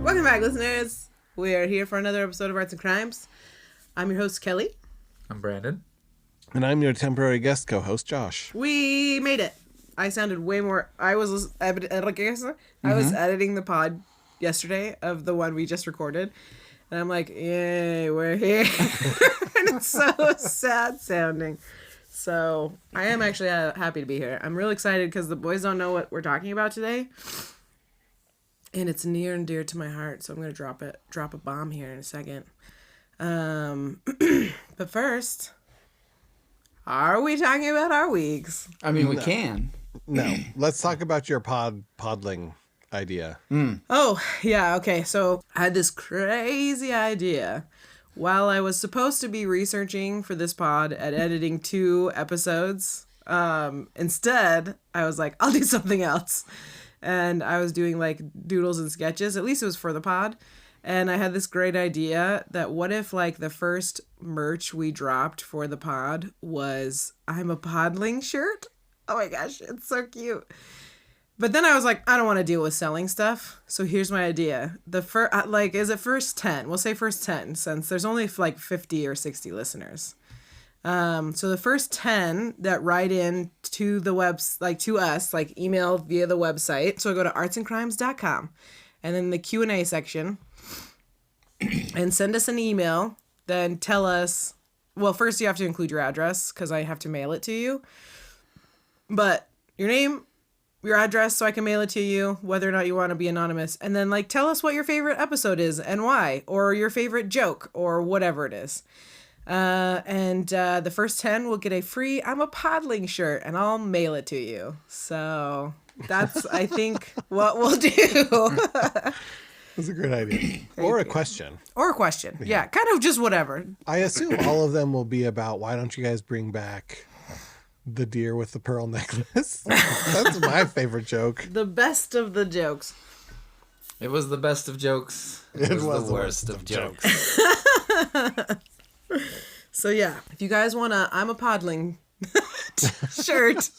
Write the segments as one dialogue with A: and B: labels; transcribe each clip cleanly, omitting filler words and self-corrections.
A: Welcome back, listeners. We are here for another episode of Arts and Crimes. I'm your host, Kelly.
B: I'm Brandon.
C: And I'm your temporary guest co-host, Josh.
A: We made it. I sounded way more... I was editing the pod yesterday of the one we just recorded. And I'm like, yay, we're here. And it's so sad sounding. So I am actually happy to be here. I'm really excited because the boys don't know what we're talking about today. And it's near and dear to my heart. So I'm going to drop a bomb here in a second. But first, are we talking about our weeks?
B: I mean, we can.
C: No. Let's talk about your podling idea.
A: Oh, yeah, okay. So I had this crazy idea while I was supposed to be researching for this pod and editing 2 episodes. Instead, I was like, I'll do something else. And I was doing like doodles and sketches. At least it was for the pod. And I had this great idea that what if like the first merch we dropped for the pod was I'm a Podling shirt? Oh my gosh, it's so cute. But then I was like, I don't want to deal with selling stuff. So here's my idea. The first, is it first 10? We'll say first 10 since there's only like 50 or 60 listeners. So the first 10 that write in to the to us, like email via the website. So I go to artsandcrimes.com and then the Q&A section and send us an email. Then tell us, well, first you have to include your address because I have to mail it to you. But your name, your address, so I can mail it to you, whether or not you want to be anonymous. And then like tell us what your favorite episode is and why, or your favorite joke or whatever it is. And the first 10 will get a free I'm a Podling shirt and I'll mail it to you. So that's, I think, what we'll do.
C: That's a great idea. Or a question.
A: Or a question. Yeah, kind of just whatever.
C: I assume all of them will be about why don't you guys bring back the deer with the pearl necklace? That's my favorite joke.
A: The best of the jokes.
B: It was the best of jokes. It was the worst of jokes.
A: So yeah, if you guys want to, I'm a Podling shirt.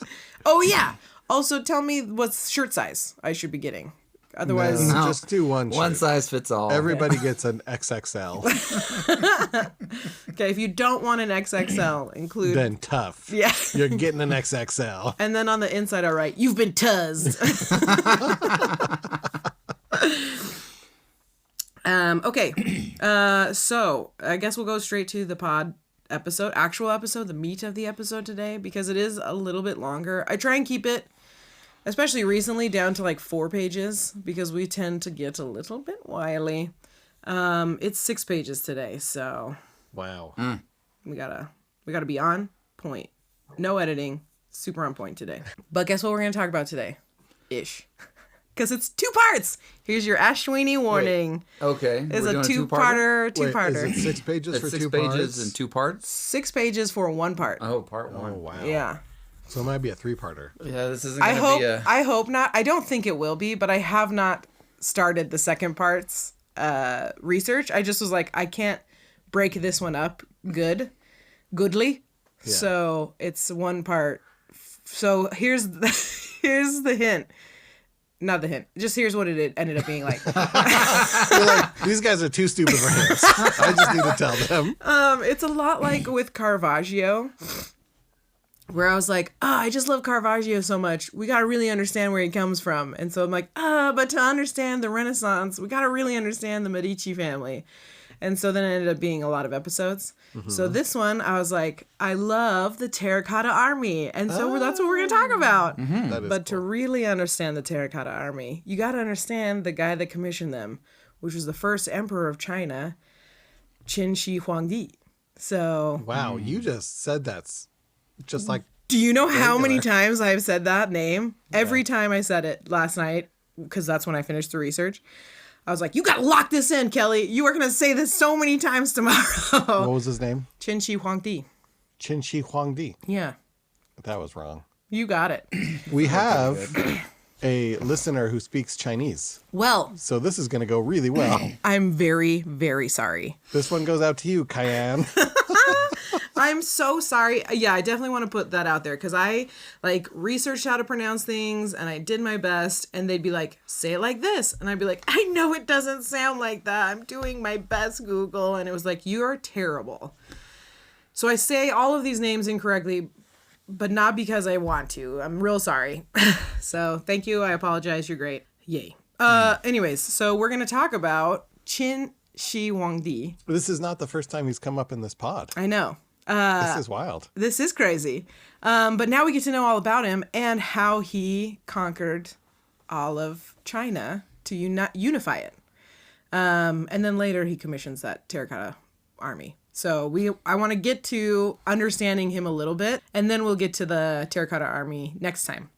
A: Oh yeah. Also tell me what shirt size I should be getting. Otherwise,
C: no, just do one shirt.
B: One size fits all.
C: Everybody gets an XXL.
A: Okay, if you don't want an XXL, include...
C: Then tough.
A: Yeah.
C: You're getting an XXL.
A: And then on the inside, I'll write, you've been tuzzed. Okay. So I guess we'll go straight to the pod actual episode, the meat of the episode today, because it is a little bit longer. I try and keep it, especially recently, down to like 4 pages because we tend to get a little bit wily. It's 6 pages today, so
C: wow.
A: We gotta be on point. No editing, super on point today. But guess what we're gonna talk about today? Ish. Because it's 2 parts. Here's your Ashwini warning.
B: Wait, okay.
A: It's a two-parter.
C: Wait, is it 6 pages
B: it's
C: for
B: 6
C: 2
B: pages
C: parts?
B: in 2 parts?
A: 6 pages for 1 part.
B: Oh, part 1.
C: Oh, wow.
A: Yeah.
C: So it might be a 3-parter.
B: Yeah, this isn't going to be a...
A: I hope not. I don't think it will be, but I have not started the second part's research. I just was like, I can't break this one up goodly. Yeah. So it's 1 part. So here's the hint. Not the hint. Just here's what it ended up being like.
C: You're like, these guys are too stupid for hints. I just need to tell them.
A: It's a lot like with Caravaggio, where I was like, I just love Caravaggio so much. We got to really understand where he comes from. And so I'm like, but to understand the Renaissance, we got to really understand the Medici family. And so then it ended up being a lot of episodes. Mm-hmm. So this one, I was like, I love the Terracotta Army. And so that's what we're going to talk about.
C: Mm-hmm.
A: But to really understand the Terracotta Army, you got to understand the guy that commissioned them, which was the first emperor of China, Qin Shi Huangdi. So...
C: Wow, you just said that's just like...
A: Do you know how many times I've said that name? Yeah. Every time I said it last night, because that's when I finished the research. I was like, you got to lock this in, Kelly. You are going to say this so many times tomorrow.
C: What was his name?
A: Qin Shi Huangdi.
C: Qin Shi Huangdi.
A: Yeah.
C: That was wrong.
A: You got it.
C: We have a listener who speaks Chinese.
A: Well.
C: So this is going to go really well.
A: I'm very, very sorry.
C: This one goes out to you, Cayenne.
A: I'm so sorry. Yeah, I definitely want to put that out there because I like researched how to pronounce things and I did my best, and they'd be like, say it like this. And I'd be like, I know it doesn't sound like that. I'm doing my best, Google. And it was like, you are terrible. So I say all of these names incorrectly, but not because I want to. I'm real sorry. So thank you. I apologize. You're great. Yay. Anyways, so we're going to talk about Qin Shi Huangdi.
C: This is not the first time he's come up in this pod.
A: I know.
C: This is wild.
A: This is crazy. But now we get to know all about him and how he conquered all of China to unify it. And then later he commissions that Terracotta Army. So I want to get to understanding him a little bit, and then we'll get to the Terracotta Army next time.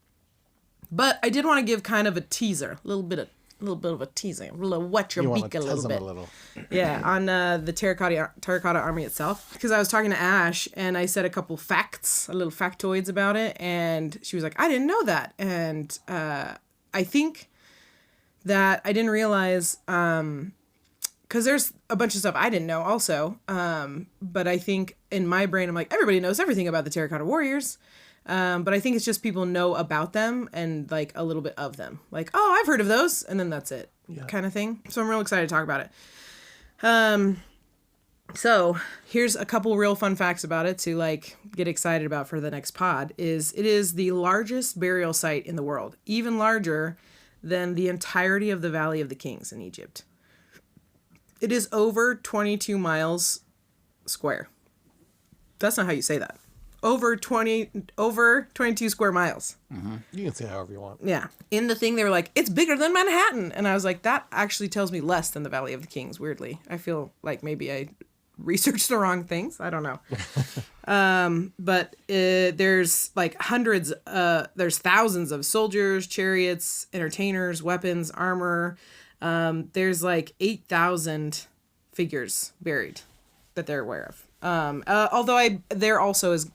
A: But I did want to give kind of a teaser, a little bit of a teaser, a little wet your beak a little bit. Yeah, on the Terracotta Army itself, because I was talking to Ash and I said a couple facts, a little factoids about it, and she was like, "I didn't know that," and I think that I didn't realize. Because there's a bunch of stuff I didn't know also. But I think in my brain, I'm like, everybody knows everything about the Terracotta Warriors. But I think it's just people know about them and like a little bit of them. Like, oh, I've heard of those. And then that's it kind of thing. So I'm real excited to talk about it. So here's a couple real fun facts about it to like get excited about for the next pod. It is the largest burial site in the world, even larger than the entirety of the Valley of the Kings in Egypt. It is over 22 miles square. That's not how you say that. Over 22 square miles.
C: Mm-hmm. You can say however you want.
A: Yeah. In the thing, they were like, it's bigger than Manhattan. And I was like, that actually tells me less than the Valley of the Kings, weirdly. I feel like maybe I researched the wrong things. I don't know. But there's like there's thousands of soldiers, chariots, entertainers, weapons, armor. There's like 8,000 figures buried that they're aware of. Although there also is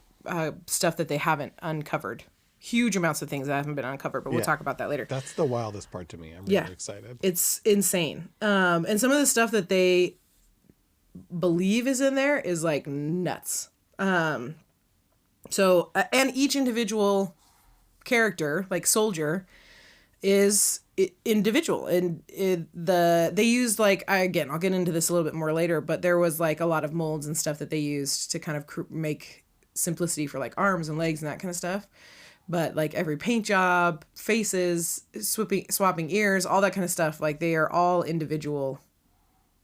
A: stuff that they haven't uncovered. Huge amounts of things that haven't been uncovered, but we'll talk about that later.
C: That's the wildest part to me. I'm really excited.
A: It's insane. And some of the stuff that they believe is in there is like nuts. So, and each individual character, like soldier, is individual, and they used like, again, I'll get into this a little bit more later, but there was like a lot of molds and stuff that they used to kind of make simplicity for like arms and legs and that kind of stuff. But like every paint job, faces, swapping ears, all that kind of stuff, like they are all individual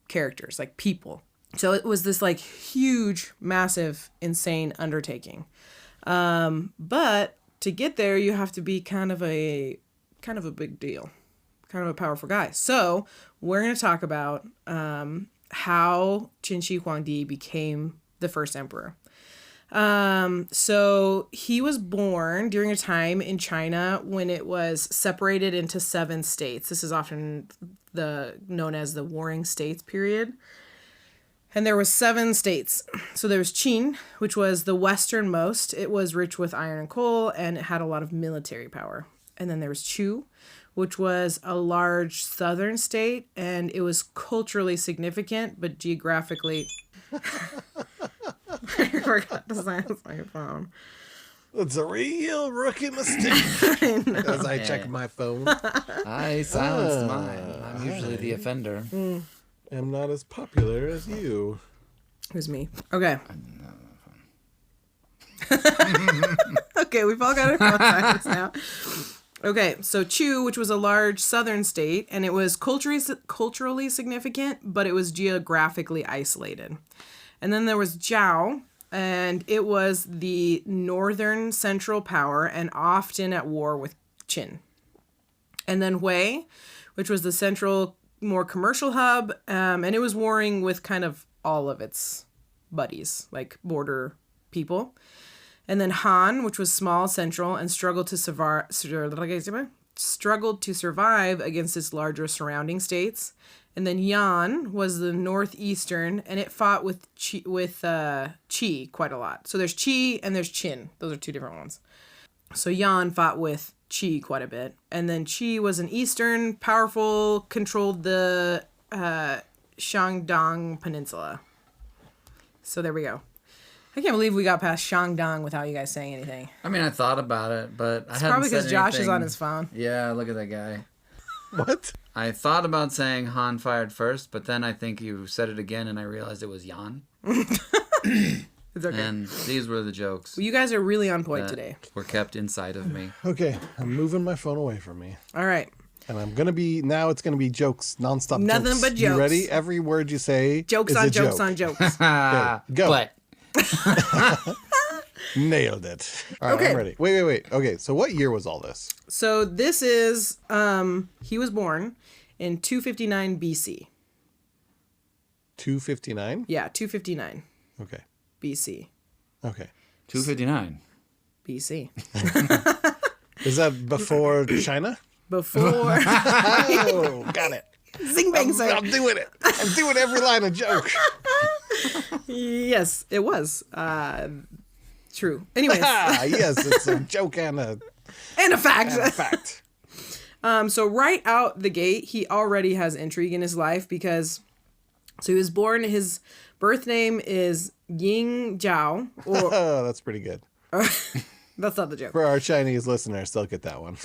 A: characters, like people. So it was this like huge, massive, insane undertaking. But to get there, you have to be kind of a big deal, kind of a powerful guy. So we're going to talk about how Qin Shi Huangdi became the first emperor. So he was born during a time in China when it was separated into 7 states. This is often known as the Warring States period. And there was 7 states. So there was Qin, which was the westernmost. It was rich with iron and coal, and it had a lot of military power. And then there was Chu, which was a large southern state, and it was culturally significant, but geographically... I forgot to silence my phone.
C: It's a real rookie mistake. As I check my phone.
B: I silenced mine. I'm usually the offender.
C: I'm not as popular as you.
A: It was me. Okay. Okay, we've all got our phone silence now. Okay, so Chu, which was a large southern state, and it was culturally significant, but it was geographically isolated. And then there was Zhao, and it was the northern central power and often at war with Qin. And then Hui, which was the central, more commercial hub, and it was warring with kind of all of its buddies, like border people. And then Han, which was small, central, and struggled to survive against its larger surrounding states. And then Yan was the northeastern, and it fought with Qi quite a lot. So there's Qi and there's Qin. Those are 2 different ones. So Yan fought with Qi quite a bit. And then Qi was an eastern, powerful, controlled the Shandong Peninsula. So there we go. I can't believe we got past Shangdong without you guys saying anything.
B: I mean, I thought about it, but I hadn't
A: Probably
B: said
A: because Josh is
B: anything.
A: on his phone.
B: Yeah, look at that guy.
C: What?
B: I thought about saying Han fired first, but then I think you said it again, and I realized it was Jan.
A: It's okay.
B: And these were the jokes
A: Well, you guys are really on point
B: that
A: today.
B: were kept inside of me.
C: Okay, I'm moving my phone away from me.
A: All right.
C: And I'm going to be, now it's going to be jokes, nonstop
A: Nothing
C: jokes.
A: but
C: You
A: jokes.
C: ready? Every word you say
A: Jokes
C: is
A: on
C: a
A: jokes
C: joke.
A: on jokes.
C: Okay, go.
B: But
C: Nailed it. All right,
A: Okay.
C: I'm ready. Wait. Okay, so what year was all this?
A: So this is, he was born in 259 BC.
C: 259?
A: Yeah, 259
C: Okay.
A: BC.
C: Okay.
B: 259.
A: BC.
C: Is that before China?
A: Before.
C: Oh, got it.
A: Zing bang, sir.
C: I'm doing it. I'm doing every line of joke.
A: Yes, it was. True. Anyways.
C: Yes, it's a joke and a
A: And a fact.
C: fact.
A: So right out the gate, he already has intrigue in his life because, so he was born, his birth name is Ying Jiao, or
C: Oh, that's pretty good.
A: that's not the joke.
C: For our Chinese listeners, they'll get that one.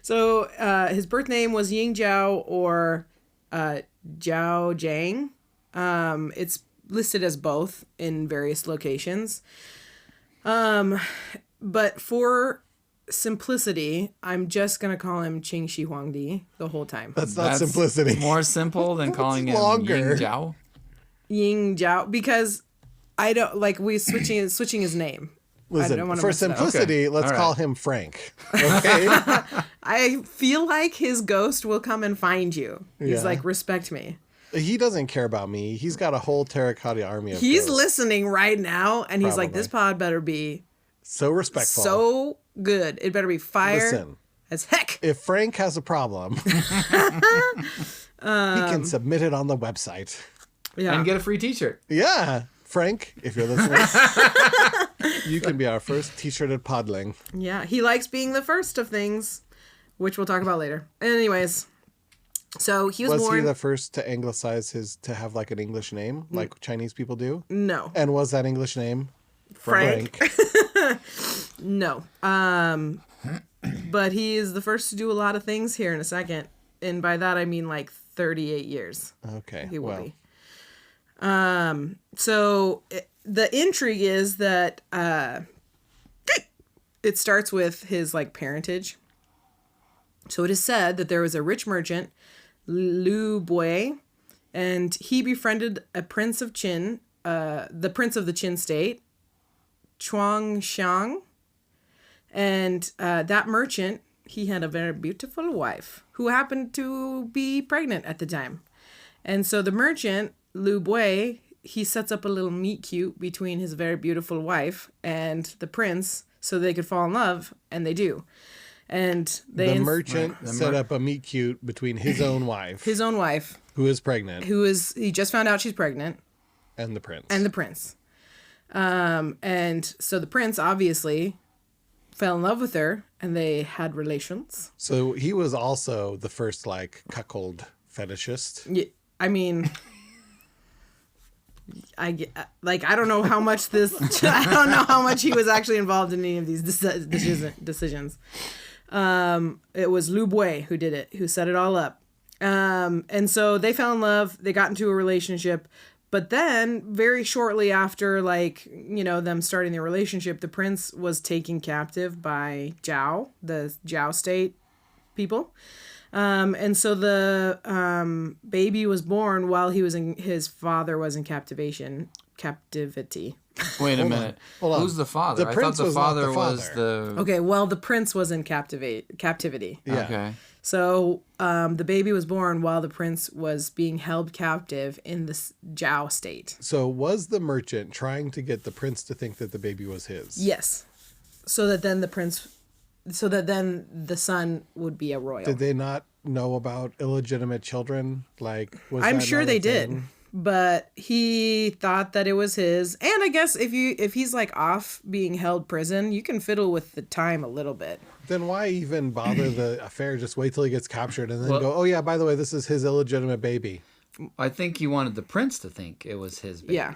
A: So his birth name was Ying Jiao or Jiao Jiang. It's listed as both in various locations. But for simplicity, I'm just going to call him Qin Shi Huangdi the whole time.
C: That's not simplicity.
B: More simple than calling him
C: longer?
B: Ying Jiao.
A: Ying Jiao, because I don't like switching his name. I don't
C: Listen,
A: wanna
C: for
A: mess it up.
C: simplicity,
B: Okay.
C: let's
B: All right.
C: call him Frank. Okay?
A: I feel like his ghost will come and find you. He's
C: Yeah.
A: like, respect me.
C: He doesn't care about me. He's got a whole Terracotta Army of
A: He's
C: ghosts.
A: listening right now, and he's like,
C: Probably.
A: this pod better be
C: So respectful.
A: so good. It better be fire
C: Listen,
A: as heck.
C: if Frank has a problem, he can submit it on the website.
A: Yeah.
B: And get a free t-shirt.
C: Yeah. Frank, if you're listening, you can be our first t-shirted podling.
A: Yeah, he likes being the first of things, which we'll talk about later. Anyways, so he was
C: Was
A: born.
C: he the first to anglicize to have like an English name, like Chinese people do?
A: No,
C: And was that English name
A: Frank. No. But he is the first to do a lot of things here in a second, and by that I mean like 38 years.
C: Okay.
A: He will
C: well,
A: be. So the intrigue is that it starts with his like parentage. So it is said that there was a rich merchant, Liu Bui, and he befriended a prince of Qin, the prince of the Qin state, Chuang Xiang. And that merchant, he had a very beautiful wife who happened to be pregnant at the time. And so the merchant, Liu Bui, he sets up a little meet cute between his very beautiful wife and the prince so they could fall in love, and they do. And they
C: the merchant set up a meet cute between his own wife,
A: his own wife,
C: who is pregnant,
A: he just found out she's pregnant,
C: and the prince.
A: and the prince. And so the prince obviously fell in love with her, and they had relations.
C: So he was also the first like cuckold fetishist.
A: Yeah, I mean, I don't know how much I don't know how much he was actually involved in any of these decisions. It was Liu Bui who did it, who set it all up. And so they fell in love, they got into a relationship, but then very shortly after, like, you know, them starting their relationship, the prince was taken captive by Zhao, the Zhao state people. And so the baby was born while his father was in captivity.
B: Wait a minute.
C: Hold on.
B: Who's the father?
C: The
B: I
C: prince
B: thought the
C: was not
B: father
C: the
B: was
C: father.
B: the...
A: Okay, well, the prince was in captivity.
C: Yeah.
B: Okay.
A: So the baby was born while the prince was being held captive in the Zhao state.
C: So was the merchant trying to get the prince to think that the baby was his?
A: Yes. So that then the son would be a royal.
C: Did they not know about illegitimate children? Like, was
A: I'm
C: that
A: sure
C: not a
A: they
C: thing?
A: did. But he thought that it was his. And I guess if he's like off being held prison, you can fiddle with the time a little bit.
C: Then why even bother the affair? Just wait till he gets captured and then
B: Well-
C: go, oh yeah, by the way, this is his illegitimate baby.
B: I think he wanted the prince to think it was his baby.
A: Yeah.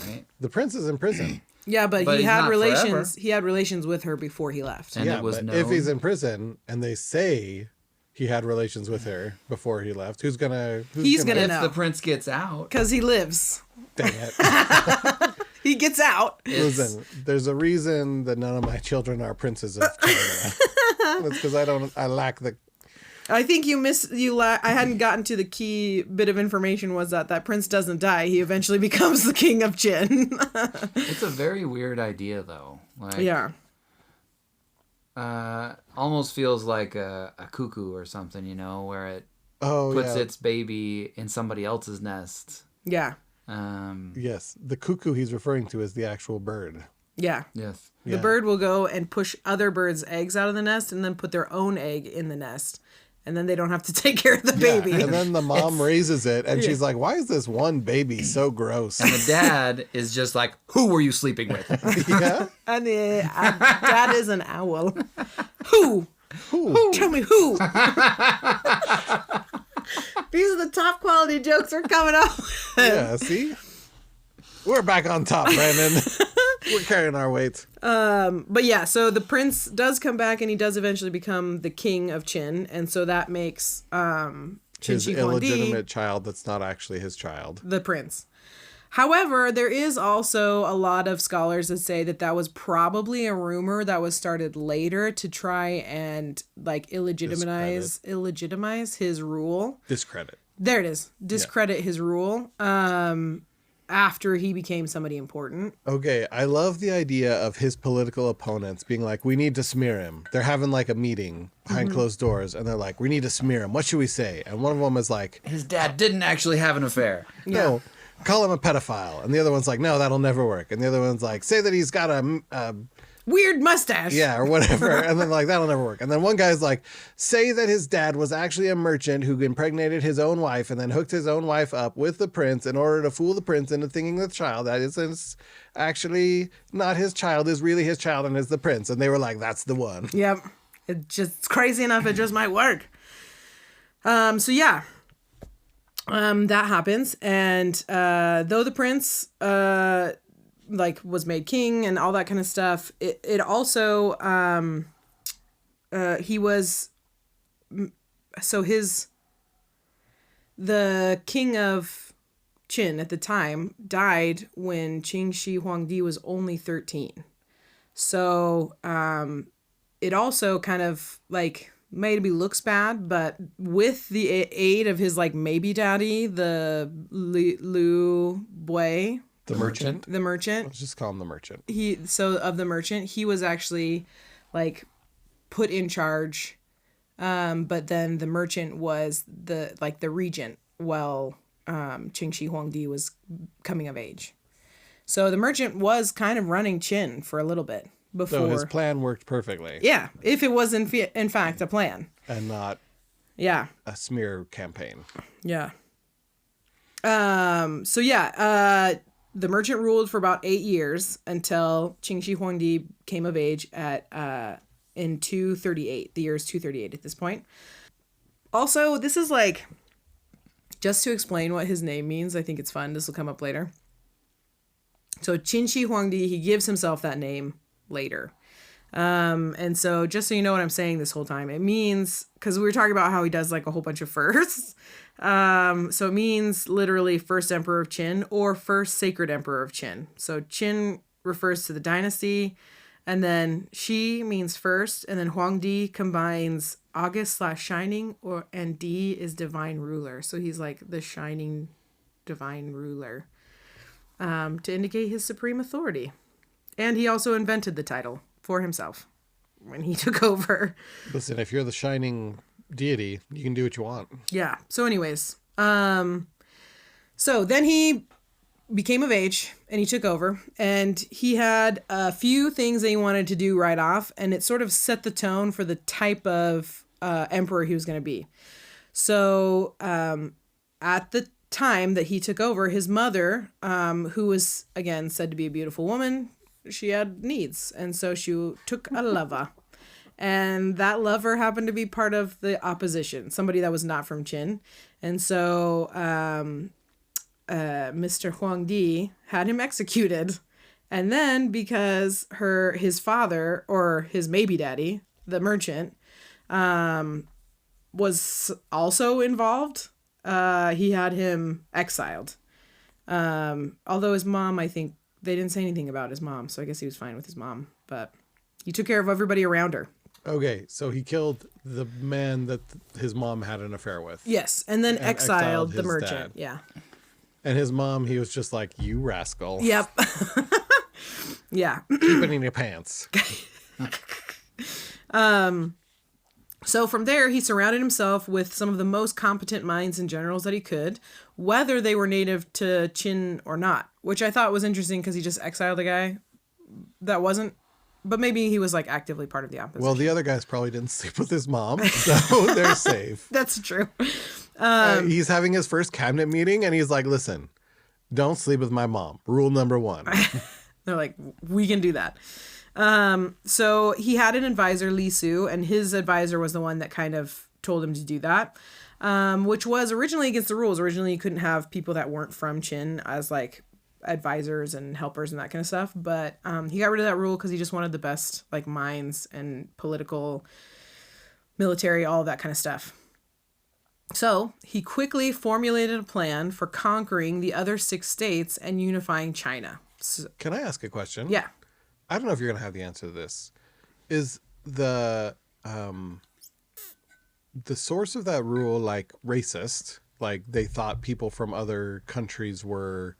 B: right?
C: The prince is in prison.
A: Yeah, but
B: But
A: he
B: he's
A: had
B: not
A: relations.
B: forever.
A: He had relations with her before he left.
B: And
C: yeah,
B: it was
C: but
B: known.
C: if he's in prison and they say he had relations with her before he left, who's gonna
A: He's gonna
B: if
A: know.
B: the prince gets out,
A: Because he lives.
C: dang it.
A: He gets out.
C: Listen, there's a reason that none of my children are princes of China. That's because I lack the.
A: I think I hadn't gotten to the key bit of information was that prince doesn't die. He eventually becomes the king of Qin.
B: it's a very weird idea, though. Like,
A: Yeah.
B: almost feels like a cuckoo or something, you know, where it
C: Oh
B: puts
C: yeah.
B: its baby in somebody else's nest.
A: Yeah.
C: Yes, the cuckoo he's referring to is the actual bird.
A: Yeah.
B: Yes.
A: The bird will go and push other birds' eggs out of the nest and then put their own egg in the nest. And then they don't have to take care of the baby.
C: And then the mom raises it, and she's like, "Why is this one baby so gross?"
B: And the dad is just like, "Who were you sleeping with?"
C: Yeah.
A: And the dad is an owl. Who?
C: Who?
A: Tell me who. These are the top quality jokes we're coming up with.
C: Yeah. See, we're back on top, Brandon. We're carrying our weight.
A: But yeah, so the prince does come back and he does eventually become the king of Qin. And so that makes Qin
C: His
A: Shi Huangdi
C: illegitimate child that's not actually his child.
A: the prince. However, there is also a lot of scholars that say that was probably a rumor that was started later to try and like illegitimize his rule.
C: Discredit.
A: There it is. Discredit his rule. After he became somebody important.
C: Okay, I love the idea of his political opponents being like, "We need to smear him." They're having like a meeting behind closed doors, and they're like, "We need to smear him. What should we say?" And one of them is like,
B: His dad didn't actually have an affair.
C: "No, call him a pedophile." And the other one's like, "No, that'll never work." And the other one's like, "Say that he's got a
A: Weird mustache.
C: yeah, or whatever." And then like, "That'll never work." And then one guy's like, "Say that his dad was actually a merchant who impregnated his own wife and then hooked his own wife up with the prince in order to fool the prince into thinking the child that is actually not his child is really his child and is the prince." And they were like, "That's the one."
A: Yep. It's crazy enough. It just might work. So yeah. That happens. And though the prince was made king and all that kind of stuff, it also he was the king of Qin at the time died when Qin Shi Huangdi was only 13. So it also kind of like maybe looks bad, but with the aid of his like maybe daddy, the Liu Bui,
C: The merchant. Let's just call him the merchant.
A: he was actually like put in charge, but then the merchant was the regent while Qin Shi Huangdi was coming of age. So the merchant was kind of running Qin for a little bit before.
C: So his plan worked perfectly.
A: Yeah, if it was in fact a plan.
C: And not
A: Yeah.
C: a smear campaign.
A: Yeah. The merchant ruled for about 8 years until Qin Shi Huangdi came of age in 238. The year is 238 at this point. Also, this is like, just to explain what his name means, I think it's fun. This will come up later. So Qin Shi Huangdi, he gives himself that name later. And so just so you know what I'm saying this whole time, it means, because we were talking about how he does like a whole bunch of firsts. So it means literally first emperor of Qin or first sacred emperor of Qin. So Qin refers to the dynasty, and then Shi means first, and then Huangdi combines August/shining, and Di is divine ruler. So he's like the shining divine ruler, to indicate his supreme authority. And he also invented the title for himself when he took over.
C: Listen, if you're the shining deity, you can do what you want.
A: Yeah. So anyways, so then he became of age and he took over, and he had a few things that he wanted to do right off, and it sort of set the tone for the type of emperor he was going to be. So at the time that he took over, his mother, who was again said to be a beautiful woman, she had needs, and so she took a lover. And that lover happened to be part of the opposition, somebody that was not from Qin. And so Mr. Huangdi had him executed. And then because his father, or his maybe daddy, the merchant, was also involved, he had him exiled. Although his mom, I think, they didn't say anything about his mom, so I guess he was fine with his mom. But he took care of everybody around her.
C: Okay, so he killed the man that his mom had an affair with.
A: Yes, and then exiled the
C: his
A: merchant.
C: dad.
A: Yeah.
C: And his mom, he was just like, you rascal.
A: Yep. Yeah.
C: Keep it in your pants.
A: So from there, he surrounded himself with some of the most competent minds and generals that he could, whether they were native to Qin or not, which I thought was interesting because he just exiled a guy that wasn't. But maybe he was like actively part of the opposition.
C: Well, the other guys probably didn't sleep with his mom, so they're safe.
A: That's true.
C: He's having his first cabinet meeting, and he's like, listen, don't sleep with my mom. Rule number 1.
A: They're like, we can do that. So he had an advisor, Li Su, and his advisor was the one that kind of told him to do that, which was originally against the rules. Originally, you couldn't have people that weren't from Qin as like advisors and helpers and that kind of stuff. But he got rid of that rule because he just wanted the best like minds and political, military, all of that kind of stuff. So he quickly formulated a plan for conquering the other 6 states and unifying China. So,
C: Can I ask a question?
A: yeah.
C: I don't know if you're going to have the answer to this. Is the source of that rule like racist? Like they thought people from other countries were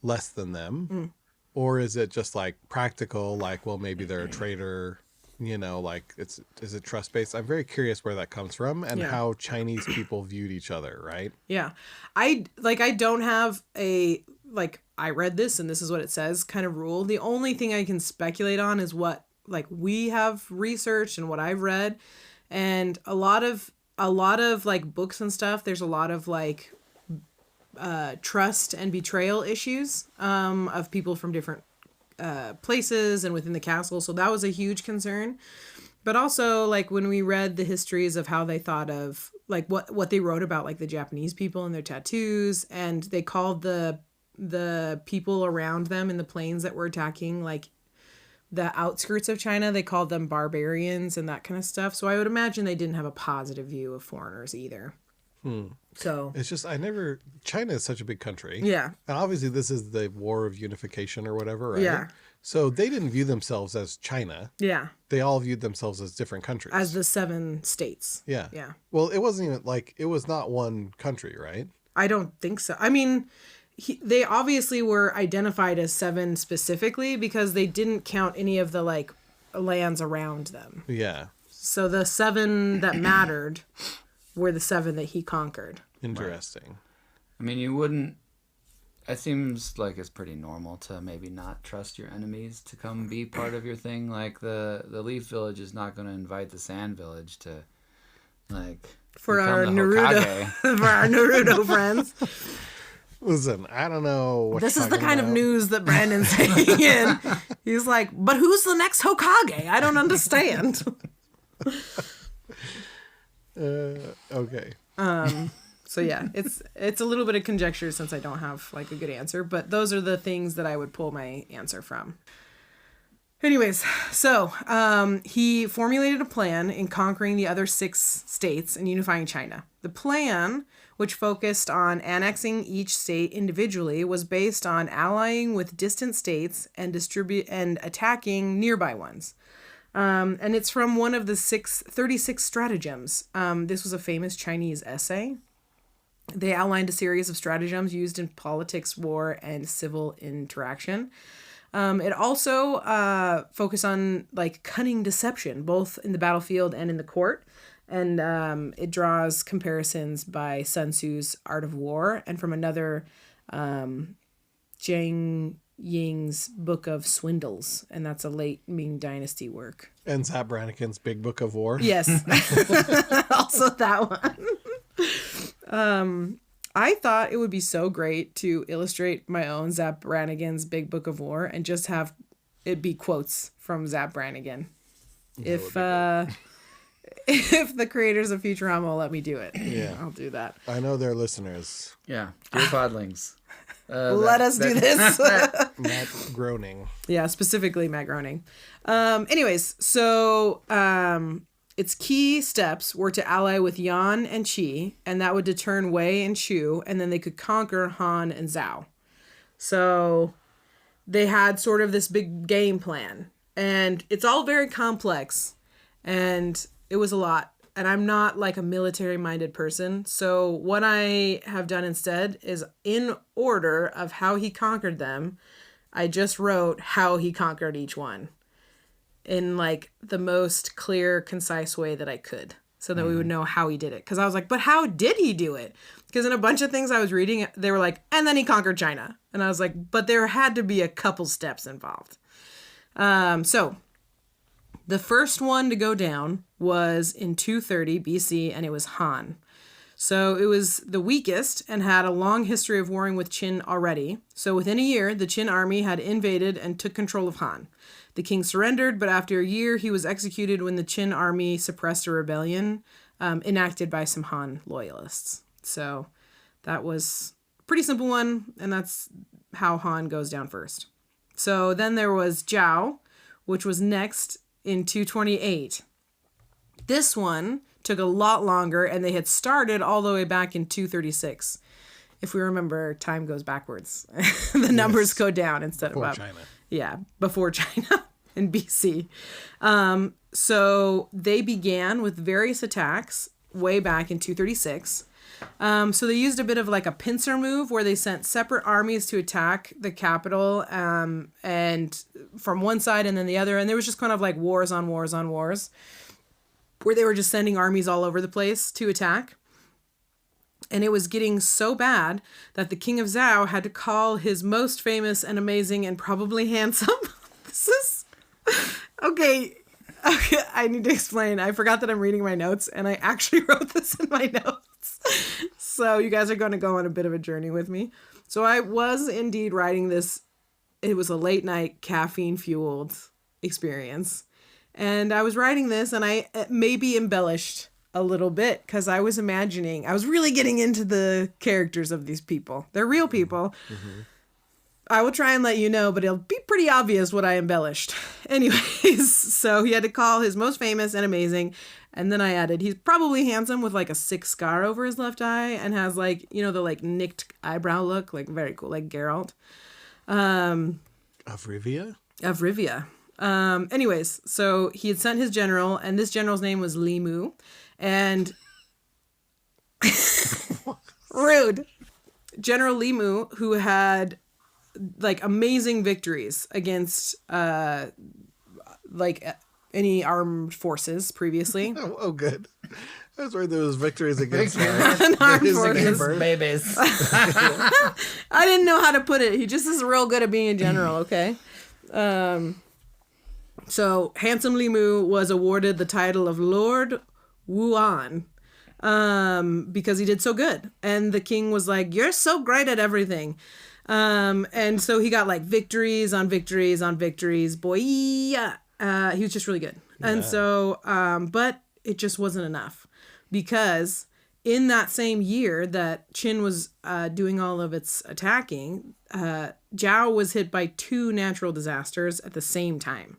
C: less than them? Or is it just like practical, like, well, maybe they're a traitor, you know, like is it trust based? I'm very curious where that comes from and how Chinese people viewed each other, right?
A: Yeah. I don't have a, like, I read this and this is what it says kind of rule. The only thing I can speculate on is what, like, we have researched and what I've read. And a lot of like books and stuff, there's a lot of like trust and betrayal issues of people from different places and within the castle. So that was a huge concern. But also, like, when we read the histories of how they thought of, like, what they wrote about, like, the Japanese people and their tattoos, and they called the people around them in the plains that were attacking, like, the outskirts of China, they called them barbarians and that kind of stuff. So I would imagine they didn't have a positive view of foreigners either. So
C: it's just, China is such a big country.
A: Yeah.
C: And obviously this is the war of unification or whatever, right?
A: Yeah.
C: So they didn't view themselves as China.
A: Yeah.
C: They all viewed themselves as different countries.
A: As the 7 states.
C: Yeah.
A: Yeah.
C: Well, it wasn't even like, it was not one country, right?
A: I don't think so. I mean, they obviously were identified as 7 specifically because they didn't count any of the, like, lands around them.
C: Yeah.
A: So the 7 that mattered were the 7 that he conquered.
C: Interesting. Right.
B: I mean, you wouldn't... It seems like it's pretty normal to maybe not trust your enemies to come be part of your thing. Like, the Leaf Village is not going to invite the Sand Village to, like...
A: For our Naruto, for our Naruto friends.
C: Listen, I don't know what
A: this is the kind of news that Brandon's taking in. He's like, but who's the next Hokage? I don't understand.
C: Okay.
A: So yeah, it's a little bit of conjecture since I don't have like a good answer, but those are the things that I would pull my answer from. Anyways, so he formulated a plan in conquering the other 6 states and unifying China. The plan, which focused on annexing each state individually, was based on allying with distant states and attacking nearby ones. And it's from one of the 36 stratagems. This was a famous Chinese essay. They outlined a series of stratagems used in politics, war, and civil interaction. It also focused on like cunning deception, both in the battlefield and in the court. And it draws comparisons by Sun Tzu's Art of War and from another Zhang Ying's Book of Swindles. And that's a late Ming Dynasty work.
C: And Zap Brannigan's Big Book of War.
A: Yes. Also that one. I thought it would be so great to illustrate my own Zap Brannigan's Big Book of War and just have it be quotes from Zap Brannigan. If the creators of Futurama will let me do it,
C: yeah,
A: I'll do that.
C: I know they're listeners.
B: Yeah, dear podlings.
A: Let us do this.
C: Matt groaning.
A: Yeah, specifically Matt groaning. Anyways, so its key steps were to ally with Yan and Qi, and that would deter Wei and Shu, and then they could conquer Han and Zhao. So they had sort of this big game plan, and it's all very complex, and it was a lot. And I'm not like a military-minded person, so what I have done instead is, in order of how he conquered them, I just wrote how he conquered each one in like the most clear, concise way that I could, so that we would know how he did it. Because I was like, but how did he do it? Because in a bunch of things I was reading, they were like, and then he conquered China. And I was like, but there had to be a couple steps involved. So the first one to go down was in 230 BC, and it was Han. So it was the weakest and had a long history of warring with Qin already. So within a year, the Qin army had invaded and took control of Han. The king surrendered, but after a year, he was executed when the Qin army suppressed a rebellion enacted by some Han loyalists. So that was a pretty simple one, and that's how Han goes down first. So then there was Zhao, which was next in 228. This one took a lot longer, and they had started all the way back in 236. If we remember, time goes backwards. The numbers go down instead
C: Before
A: of up.
C: China.
A: Yeah, before China in BC. So they began with various attacks way back in 236. So they used a bit of like a pincer move where they sent separate armies to attack the capital, and from one side and then the other. And there was just kind of like wars on wars on wars, where they were just sending armies all over the place to attack. And it was getting so bad that the king of Zhao had to call his most famous and amazing and probably handsome. This is... Okay, I need to explain. I forgot that I'm reading my notes, and I actually wrote this in my notes. So you guys are going to go on a bit of a journey with me. So I was indeed writing this. It was a late night caffeine-fueled experience. And I was writing this, and I maybe embellished a little bit, because I was really getting into the characters of these people. They're real people. Mm-hmm. I will try and let you know, but it'll be pretty obvious what I embellished. Anyways, so he had to call his most famous and amazing, and then I added, he's probably handsome with like a 6 scar over his left eye, and has like, you know, the like nicked eyebrow look, like very cool, like Geralt.
C: Of Rivia?
A: Of Rivia. Anyways, so he had sent his general, and this general's name was Li Mu. And rude. General Li Mu, who had like amazing victories against like any armed forces previously.
C: Oh, good. I was worried there was victories against
A: armed forces.
B: Babies.
A: I didn't know how to put it. He just is real good at being a general, okay? So handsome Li Mu was awarded the title of Lord Wuan, because he did so good. And the king was like, you're so great at everything. And so he got like victories on victories on victories. Boy, he was just really good. Yeah. And so, but it just wasn't enough, because in that same year that Qin was doing all of its attacking, Zhao was hit by 2 natural disasters at the same time.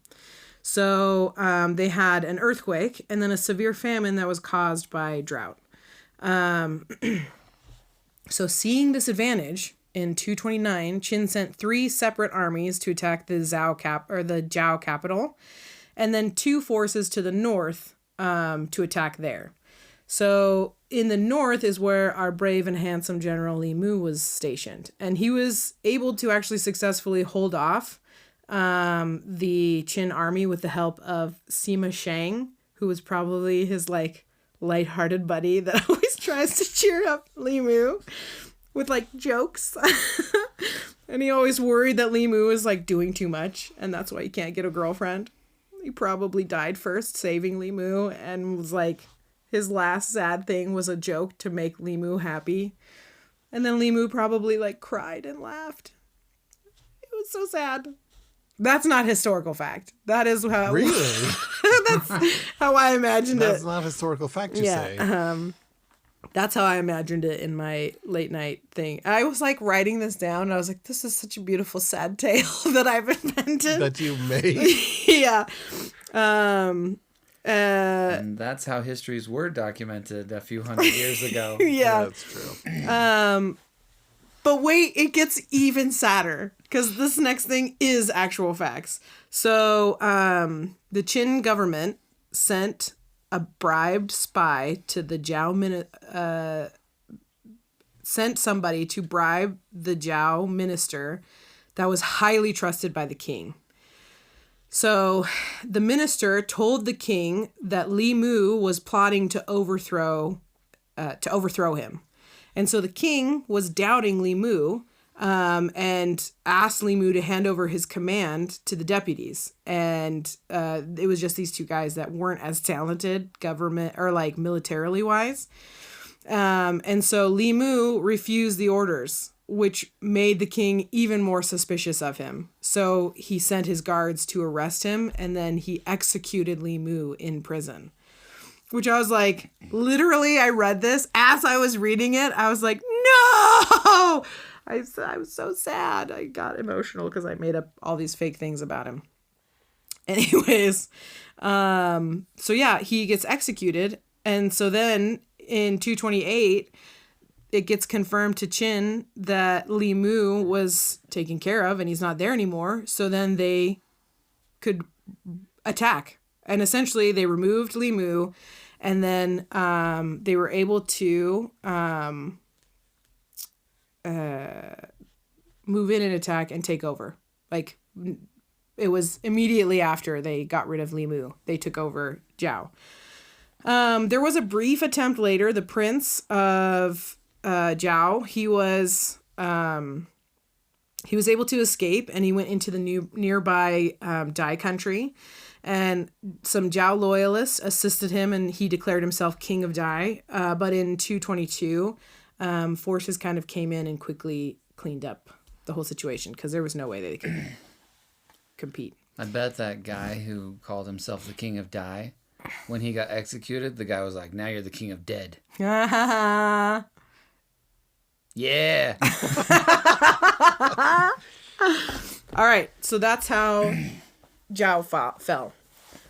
A: So they had an earthquake and then a severe famine that was caused by drought. So seeing this advantage, in 229, Qin sent 3 separate armies to attack the Zhao capital, and then 2 forces to the north to attack there. So in the north is where our brave and handsome General Li Mu was stationed, and he was able to actually successfully hold off the Qin army with the help of Sima Shang, who was probably his like lighthearted buddy that always tries to cheer up Li Mu with like jokes. And he always worried that Li Mu is like doing too much, and that's why he can't get a girlfriend. He probably died first saving Li Mu, and was like, his last sad thing was a joke to make Li Mu happy. And then Li Mu probably like cried and laughed. It was so sad. That's not historical fact. That is how... Really? That's how I imagined it.
C: That's not historical fact, you say.
A: That's how I imagined it in my late night thing. I was like writing this down and I was like, this is such a beautiful sad tale that I've invented.
C: That you made.
A: Yeah.
B: And that's how histories were documented a few hundred years ago.
A: Yeah.
C: That's true.
A: But wait, it gets even sadder because this next thing is actual facts. So the Qin government sent a bribed spy to the sent somebody to bribe the Zhao minister that was highly trusted by the king. So the minister told the king that Li Mu was plotting to overthrow him. And so the king was doubting Li Mu and asked Li Mu to hand over his command to the deputies. And it was just these two guys that weren't as talented government or like militarily wise. And so Li Mu refused the orders, which made the king even more suspicious of him. So he sent his guards to arrest him, and then he executed Li Mu in prison. Which I was like, literally, I read this as I was reading it. I was like, no! I was so sad. I got emotional because I made up all these fake things about him. Anyways, so yeah, he gets executed. And so then in 228, it gets confirmed to Qin that Li Mu was taken care of and he's not there anymore. So then they could attack. And essentially they removed Li Mu, and then they were able to move in and attack and take over. Like, it was immediately after they got rid of Li Mu, they took over Zhao. There was a brief attempt later. The prince of Zhao, he was able to escape, and he went into the nearby Dai country, and some Zhao loyalists assisted him, and he declared himself king of Dai. But in 222, forces kind of came in and quickly cleaned up the whole situation because there was no way they could compete.
B: I bet that guy who called himself the king of Dai, when he got executed, the guy was like, now you're the king of dead. Yeah.
A: All right, so that's how Zhao fell.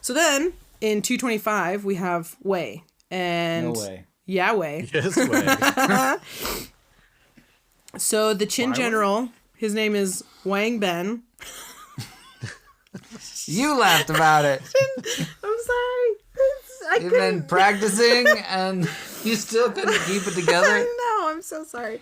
A: So then in 225 we have Wei, and
B: No way.
A: Yeah, Wei.
C: Yes, way.
A: So the Qin general, his name is Wang Ben.
B: You laughed about it.
A: I'm sorry.
B: You've been practicing and you still couldn't keep it together.
A: No, I'm so sorry.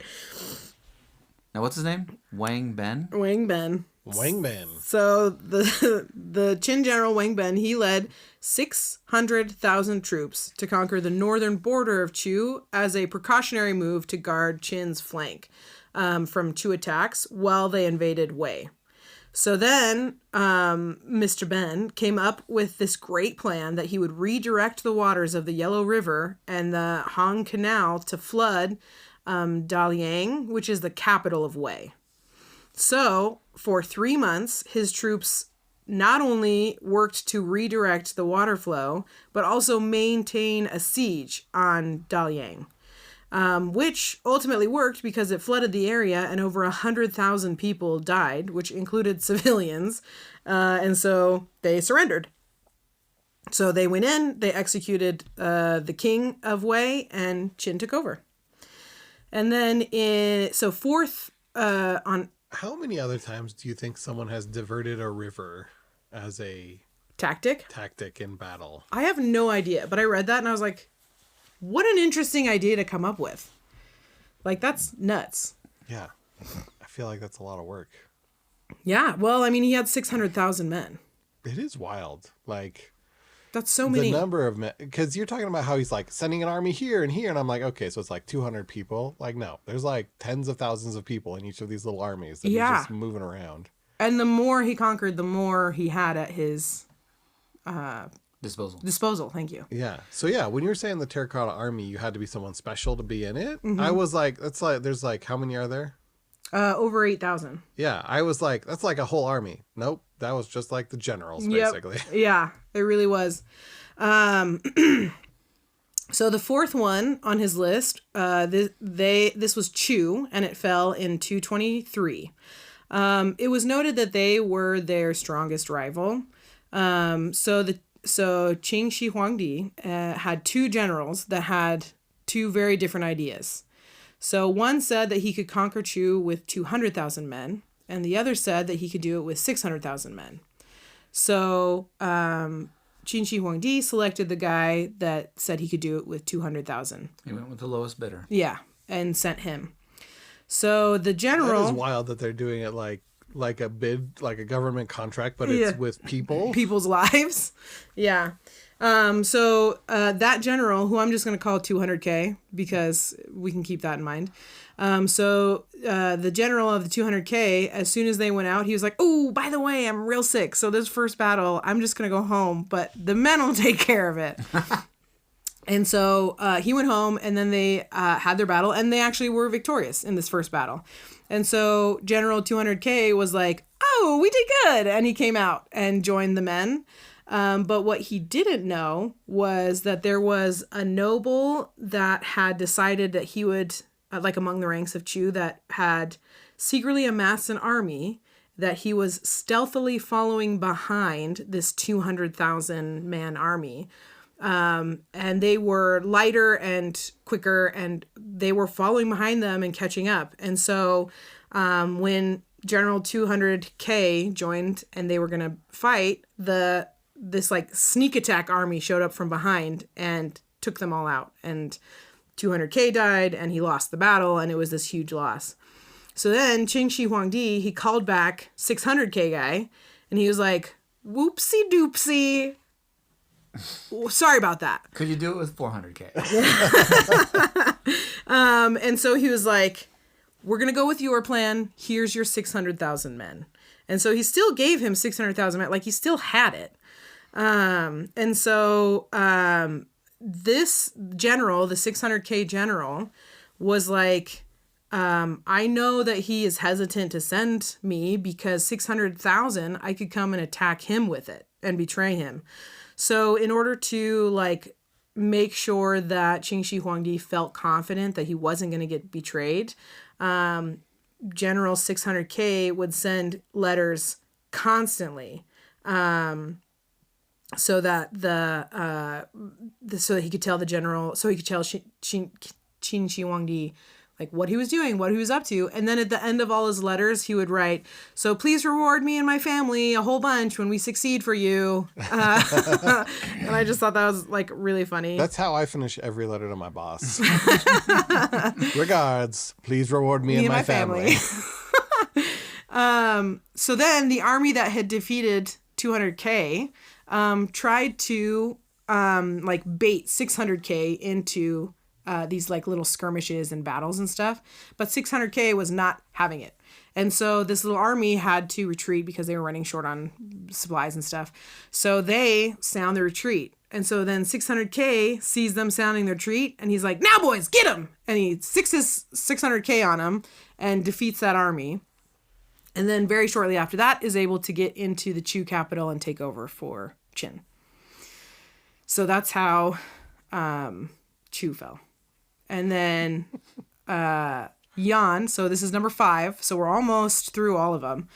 B: Now, what's his name? Wang Ben?
A: Wang Ben.
C: Wang Man.
A: So the Qin general Wang Ben, he led 600,000 troops to conquer the northern border of Chu as a precautionary move to guard Qin's flank from Chu attacks while they invaded Wei. So then Mr. Ben came up with this great plan that he would redirect the waters of the Yellow River and the Han Canal to flood Dalian, which is the capital of Wei. So for 3 months, his troops not only worked to redirect the water flow, but also maintain a siege on Dalian. Which ultimately worked because it flooded the area and over 100,000 people died, which included civilians. And so they surrendered. So they went in, they executed the king of Wei, and Qin took over. And then on...
C: How many other times do you think someone has diverted a river as a
A: tactic
C: in battle?
A: I have no idea, but I read that and I was like, what an interesting idea to come up with. Like, that's nuts.
C: Yeah. I feel like that's a lot of work.
A: Yeah. Well, I mean, he had 600,000 men.
C: It is wild. Like,
A: that's so many.
C: The number of men, because you're talking about how he's like sending an army here and here. And I'm like, okay, so it's like 200 people. Like, no, there's like tens of thousands of people in each of these little armies that he's just moving around.
A: And the more he conquered, the more he had at his disposal. Thank you.
C: Yeah. So yeah, when you were saying the Terracotta Army, you had to be someone special to be in it. Mm-hmm. I was like, that's like, there's like, how many are there?
A: Over 8,000.
C: Yeah. I was like, that's like a whole army. Nope. That was just like the generals, basically.
A: Yeah, it really was. So the fourth one on his list, this was Chu, and it fell in 223. It was noted that they were their strongest rival. So Qin Shi Huangdi had two generals that had two very different ideas. So one said that he could conquer Chu with 200,000 men, and the other said that he could do it with 600,000 men. So Qin Shi Huangdi selected the guy that said he could do it with 200,000.
B: He went with the lowest bidder.
A: Yeah, and sent him. So the general...
C: That is wild that they're doing it like a bid, like a government contract, but it's with people.
A: People's lives. Yeah. So that general, who I'm just going to call 200K because we can keep that in mind. The general of the 200K, as soon as they went out, he was like, oh, by the way, I'm real sick. So this first battle, I'm just going to go home, but the men will take care of it. And so he went home, and then they had their battle, and they actually were victorious in this first battle. And so General 200K was like, oh, we did good. And he came out and joined the men. But what he didn't know was that there was a noble that had decided that he would, like among the ranks of Chu, that had secretly amassed an army that he was stealthily following behind this 200,000 man army. And they were lighter and quicker, and they were following behind them and catching up. And so when General 200K joined and they were going to fight, this like sneak attack army showed up from behind and took them all out. And 200K died, and he lost the battle, and it was this huge loss. So then Qin Shi Huangdi, he called back 600K guy, and he was like, whoopsie doopsie. Sorry about that.
B: Could you do it with 400K?
A: And so he was like, we're going to go with your plan. Here's your 600,000 men. And so he still gave him 600,000 men. Like, he still had it. And so this general, the 600K general, was like, I know that he is hesitant to send me because 600,000, I could come and attack him with it and betray him. So in order to like make sure that Qin Shi Huangdi felt confident that he wasn't going to get betrayed, General 600K would send letters constantly, so that so that he could tell the general, so he could tell Qin Shi Huangdi like what he was doing, what he was up to. And then at the end of all his letters, he would write, so please reward me and my family a whole bunch when we succeed for you. And I just thought that was like really funny.
C: That's how I finish every letter to my boss. Regards, please reward me and my family.
A: So then the army that had defeated 200K tried to like bait 600K into these like little skirmishes and battles and stuff, but 600K was not having it. And so this little army had to retreat because they were running short on supplies and stuff. So they sound the retreat. And so then 600K sees them sounding their retreat, and he's like, now boys, get them! And he sixes 600K on them and defeats that army. And then very shortly after that is able to get into the Chu capital and take over for Qin. So that's how Chu fell. And then Yan, so this is number 5. So we're almost through all of them.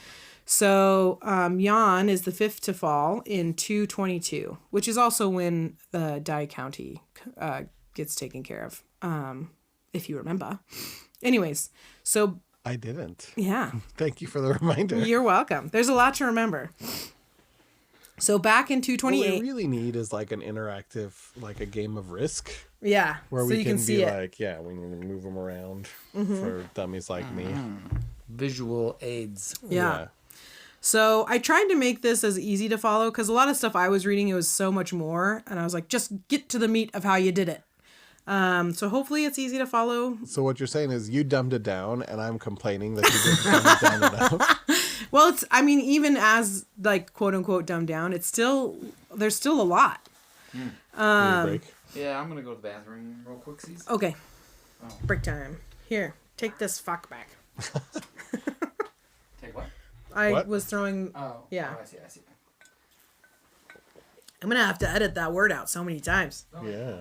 A: So Yan is the 5th to fall in 222, which is also when Dai County gets taken care of, if you remember. Anyways, so...
C: I didn't.
A: Yeah.
C: Thank you for the reminder.
A: You're welcome. There's a lot to remember. So back in 228...
C: What we really need is like an interactive, like a game of Risk.
A: Yeah.
C: Where
A: so
C: we
A: you
C: can
A: see
C: be
A: it.
C: like, yeah, we need to move them around for dummies like me.
B: Visual aids.
A: Yeah. So I tried to make this as easy to follow because a lot of stuff I was reading, it was so much more. And I was like, just get to the meat of how you did it. So hopefully it's easy to follow.
C: So what you're saying is you dumbed it down, and I'm complaining that you didn't dumb it down enough.
A: Well, it's, I mean, even as like quote unquote dumbed down, it's still, there's still a lot.
C: Need a break?
B: Yeah, I'm gonna go to the bathroom real quick.
A: Okay.
B: Oh.
A: Break time. Here, take this fuck back.
B: Take what?
A: I
C: What?
A: was throwing.
B: Oh.
A: Yeah.
B: Oh, I see.
A: I'm gonna have to edit that word out so many times.
B: Oh.
C: Yeah.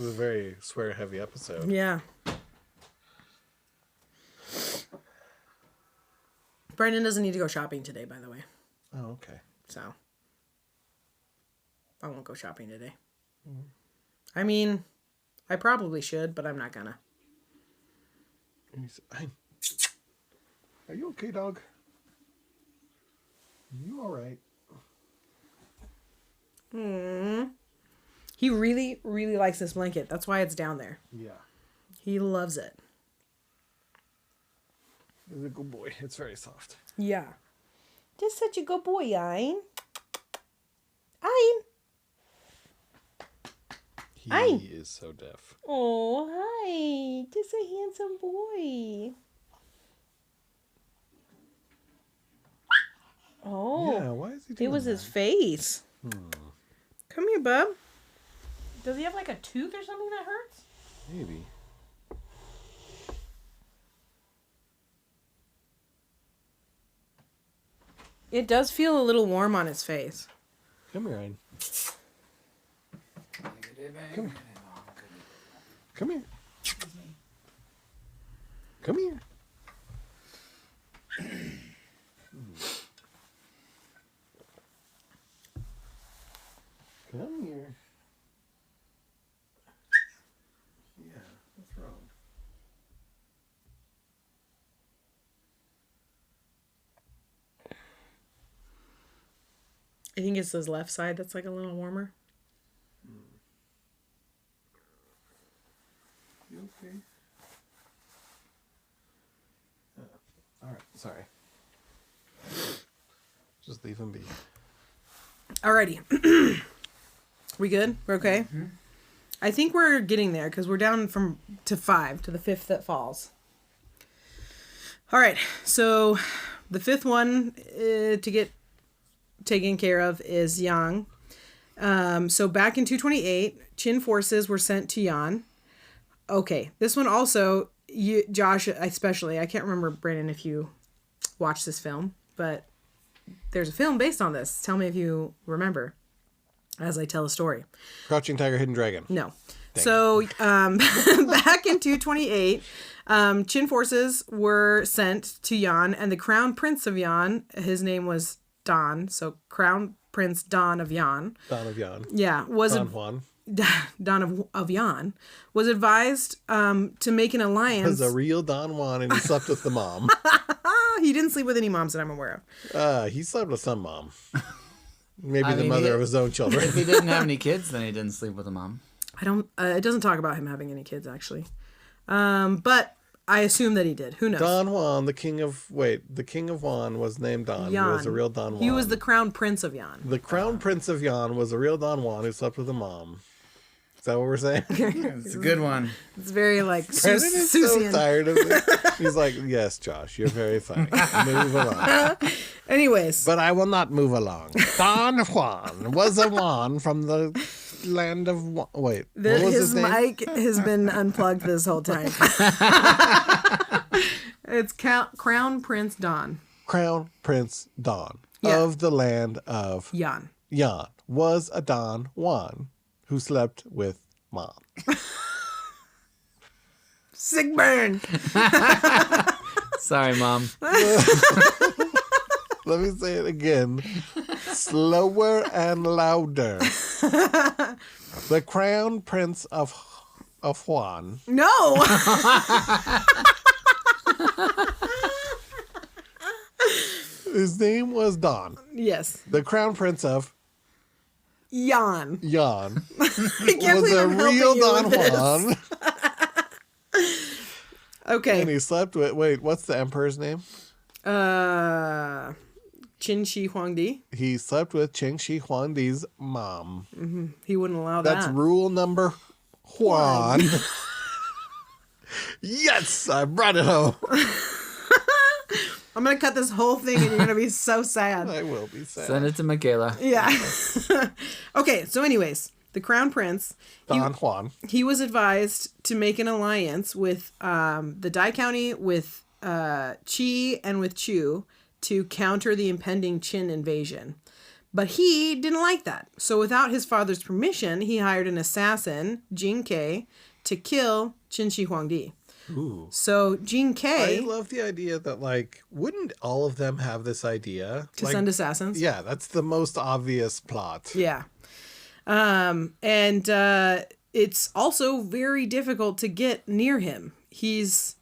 C: was a very swear-heavy episode.
A: Yeah. Brandon doesn't need to go shopping today, by the way.
C: Oh, okay.
A: So I won't go shopping today. I mean, I probably should, but I'm not gonna.
C: Are you okay, dog? You all right?
A: He really, really likes this blanket. That's why it's down there.
C: Yeah.
A: He loves it.
C: He's a good boy. It's very soft.
A: Yeah. Just such a good boy, Ein. Ein.
C: He is so deaf.
A: Oh, hi. Just a handsome boy. Oh.
C: Yeah, why is he doing
A: It was
C: that?
A: his face. Come here, bub. Does he have like a tooth or something that hurts?
C: Maybe.
A: It does feel a little warm on his face.
C: Come here, Ryan. Come here. Come here. Come here. Come here. Yeah, what's wrong?
A: I think it's his left side that's like a little warmer.
C: You okay? All right, sorry. Just leave him be.
A: Alrighty. We good? We're okay? Mm-hmm. I think we're getting there because we're down to 5, to the 5th that falls. All right. So the 5th one to get taken care of is Yang. So back in 228, Qin forces were sent to Yan. Okay. This one also, Josh, especially, I can't remember, Brandon, if you watched this film, but there's a film based on this. Tell me if you remember as I tell a story.
C: Crouching Tiger, Hidden Dragon.
A: No. So back in 228, Qin forces were sent to Yan, and the crown prince of Yan, his name was Don. So Crown Prince Don of Yan.
C: Don of Yan.
A: Yeah.
C: Don Juan.
A: Don of Yan was advised to make an alliance.
C: Was a real Don Juan, and he slept with the mom.
A: He didn't sleep with any moms that I'm aware of.
C: He slept with some mom. Maybe the mother of his own children.
B: If he didn't have any kids, then he didn't sleep with a mom.
A: I don't. It doesn't talk about him having any kids, actually. But I assume that he did. Who knows?
C: Don Juan, the king of Juan was named Don.
A: Yan.
C: He was a real Don Juan.
A: He was the crown prince of Yan.
C: The crown prince of Yan was a real Don Juan who slept with a mom. Is that what we're saying?
B: It's a good one.
A: It's very like
C: Brandon is so tired of it. He's like, yes, Josh, you're very funny. Move along.
A: Anyways.
C: But I will not move along. Don Juan was a Juan from the land of... Wait, what was his name?
A: Mic has been unplugged this whole time. It's Crown Prince Don.
C: Crown Prince Don
A: Yeah.
C: of the land of
A: Yan.
C: Yan was a Don Juan who slept with mom.
A: Sick burn.
B: Sorry, Mom.
C: Let me say it again. Slower and louder. The crown prince of Juan.
A: No.
C: His name was Don.
A: Yes.
C: The crown prince of
A: Yan.
C: Yan
A: I can't
C: was
A: believe
C: a
A: I'm helping
C: real
A: you
C: Don
A: with this.
C: Juan.
A: Okay.
C: And he slept with... Wait, what's the emperor's name?
A: Qin Shi Huangdi.
C: He slept with Qin Shi Huangdi's mom.
A: Mm-hmm. He wouldn't allow that.
C: That's rule number one. Yes, I brought it home.
A: I'm going to cut this whole thing and you're going to be so sad.
C: I will be sad.
B: Send it to Michaela.
A: Yeah. Okay, so anyways, the crown prince,
C: Don Juan.
A: he was advised to make an alliance with the Dai County, with Qi, and with Chu to counter the impending Qin invasion. But he didn't like that. So without his father's permission, he hired an assassin, Jin Ke, to kill Qin Shi Huangdi.
C: Ooh.
A: So Jin Ke...
C: I love the idea that, like, wouldn't all of them have this idea?
A: To send assassins?
C: Yeah, that's the most obvious plot.
A: Yeah. It's also very difficult to get near him. He's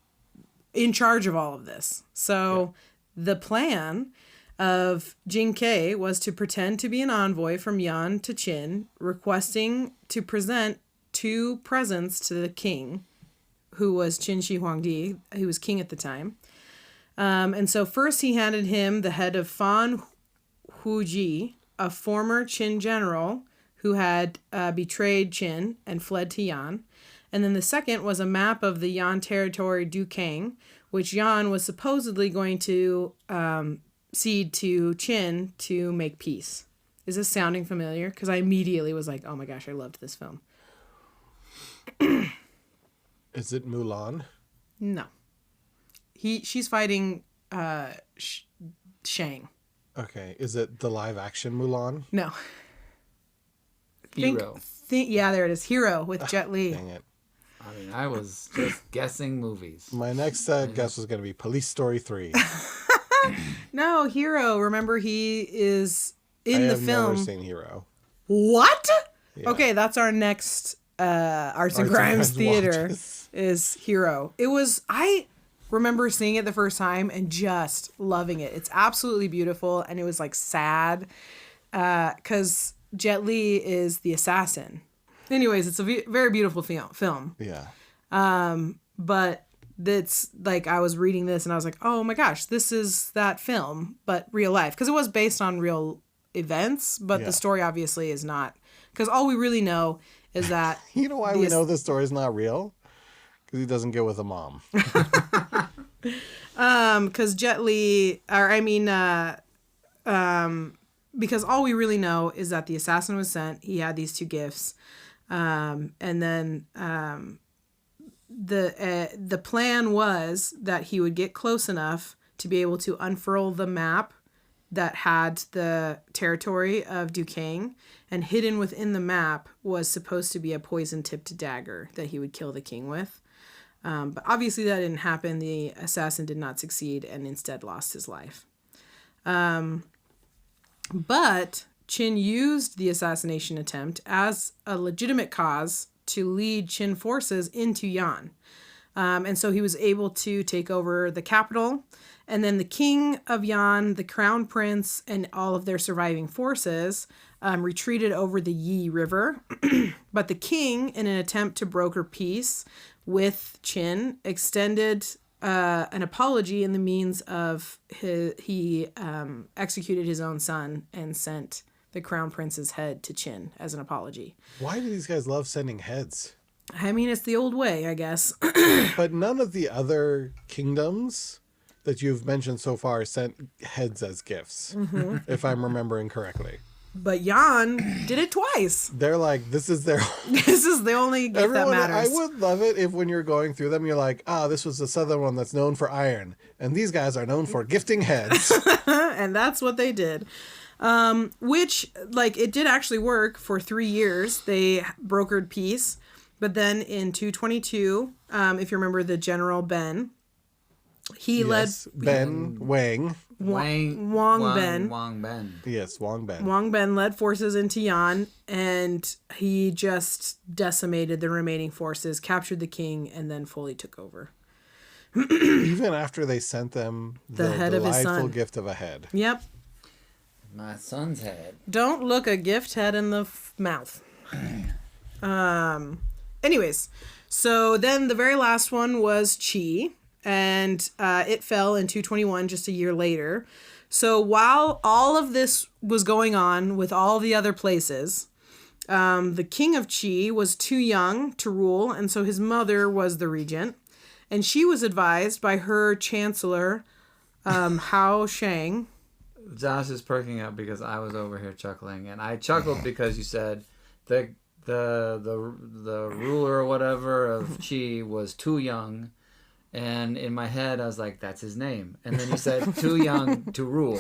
A: in charge of all of this. So the plan of Jin Ke was to pretend to be an envoy from Yan to Qin, requesting to present 2 presents to the king, who was Qin Shi Huangdi, who was king at the time. And so first he handed him the head of Fan Huji, a former Qin general who had betrayed Qin and fled to Yan. And then the second was a map of the Yan territory Dukang, which Yan was supposedly going to cede to Qin to make peace. Is this sounding familiar? Because I immediately was like, oh my gosh, I loved this film.
C: Is it Mulan?
A: No. She's fighting Shang.
C: Okay. Is it the live action Mulan?
A: No.
B: Hero.
A: Yeah, there it is. Hero with Jet Li.
C: Dang it.
B: I mean, I was just guessing movies.
C: My next guess was going to be Police Story 3.
A: No, Hero. Remember, he is in the film.
C: I have never seen Hero.
A: What?
C: Yeah.
A: Okay, that's our next Arts and Crimes Theater
C: watches.
A: is Hero. I remember seeing it the first time and just loving it. It's absolutely beautiful, and it was like sad because Jet Li is the assassin. Anyways, it's a very beautiful film.
C: Yeah.
A: But it's like I was reading this and I was like, oh my gosh, this is that film, but real life. Because it was based on real events, but the story obviously is not. Because all we really know is that...
C: You know why we know this story is not real? Because he doesn't get with a mom.
A: Because Jet Li... because all we really know is that the assassin was sent. He had these 2 gifts. And then the plan was that he would get close enough to be able to unfurl the map that had the territory of Dukang, and hidden within the map was supposed to be a poison-tipped dagger that he would kill the king with. But obviously that didn't happen. The assassin did not succeed and instead lost his life. But Qin used the assassination attempt as a legitimate cause to lead Qin forces into Yan. And so he was able to take over the capital. And then the king of Yan, the crown prince, and all of their surviving forces retreated over the Yi River. But the king, in an attempt to broker peace with Qin, extended an apology in the means of he executed his own son and sent the crown prince's head to Qin as an apology.
C: Why do these guys love sending heads?
A: I mean, it's the old way, I guess.
C: But none of the other kingdoms that you've mentioned so far sent heads as gifts, if I'm remembering correctly.
A: But Yan did it twice.
C: They're like, this is their...
A: This is the only gift that matters.
C: I would love it if when you're going through them, you're like, this was the southern one that's known for iron. And these guys are known for gifting heads.
A: And that's what they did. Which, like, it did actually work for 3 years. They brokered peace. But then in 222, if you remember the General Ben, he led...
C: Ben Wang.
A: Wang Ben.
B: Wang Ben.
C: Yes, Wang Ben.
A: Wang Ben led forces into Yan, and he just decimated the remaining forces, captured the king, and then fully took over.
C: Even after they sent them
A: the head of his son.
C: Gift of a head.
A: Yep.
B: My son's head.
A: Don't look a gift head in the mouth. Anyways, so then the very last one was Qi, and it fell in 221, just a year later. So while all of this was going on with all the other places, the king of Qi was too young to rule, and so his mother was the regent. And she was advised by her chancellor, Hao Shang.
B: Josh is perking up because I was over here chuckling, and I chuckled because you said the ruler or whatever of Qi was too young, and in my head I was like, that's his name. And then you said too young to rule.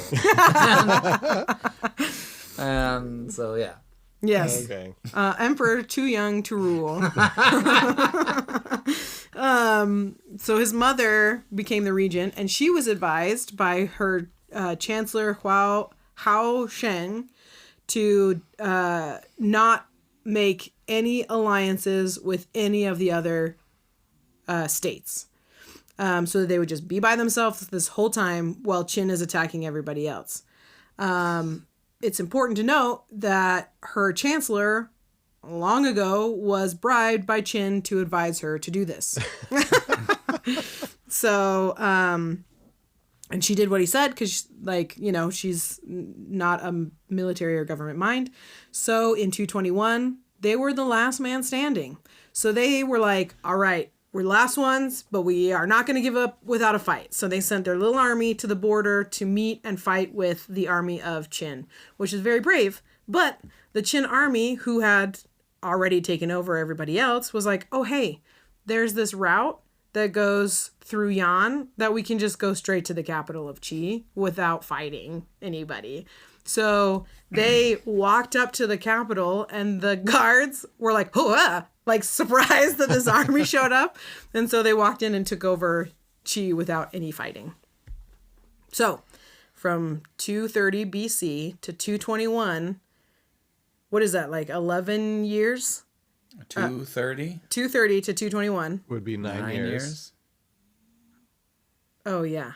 B: And so, yeah.
A: Yes.
C: Okay.
A: Emperor too young to rule. So his mother became the regent, and she was advised by her Chancellor Hao Shen to not make any alliances with any of the other states. So that they would just be by themselves this whole time while Qin is attacking everybody else. It's important to note that her chancellor long ago was bribed by Qin to advise her to do this. So, and she did what he said because, she's not a military or government mind. So in 221, they were the last man standing. So they were like, all right, we're the last ones, but we are not going to give up without a fight. So they sent their little army to the border to meet and fight with the army of Qin, which is very brave. But the Qin army, who had already taken over everybody else, was like, oh, hey, there's this route that goes through Yan that we can just go straight to the capital of Qi without fighting anybody. So they walked up to the capital, and the guards were like, surprised that this army showed up. And so they walked in and took over Qi without any fighting. So from 230 BC to 221, what is that, like 11 years?
D: 230?
A: 230 to 221.
C: Would be 9 years.
A: Oh, yeah.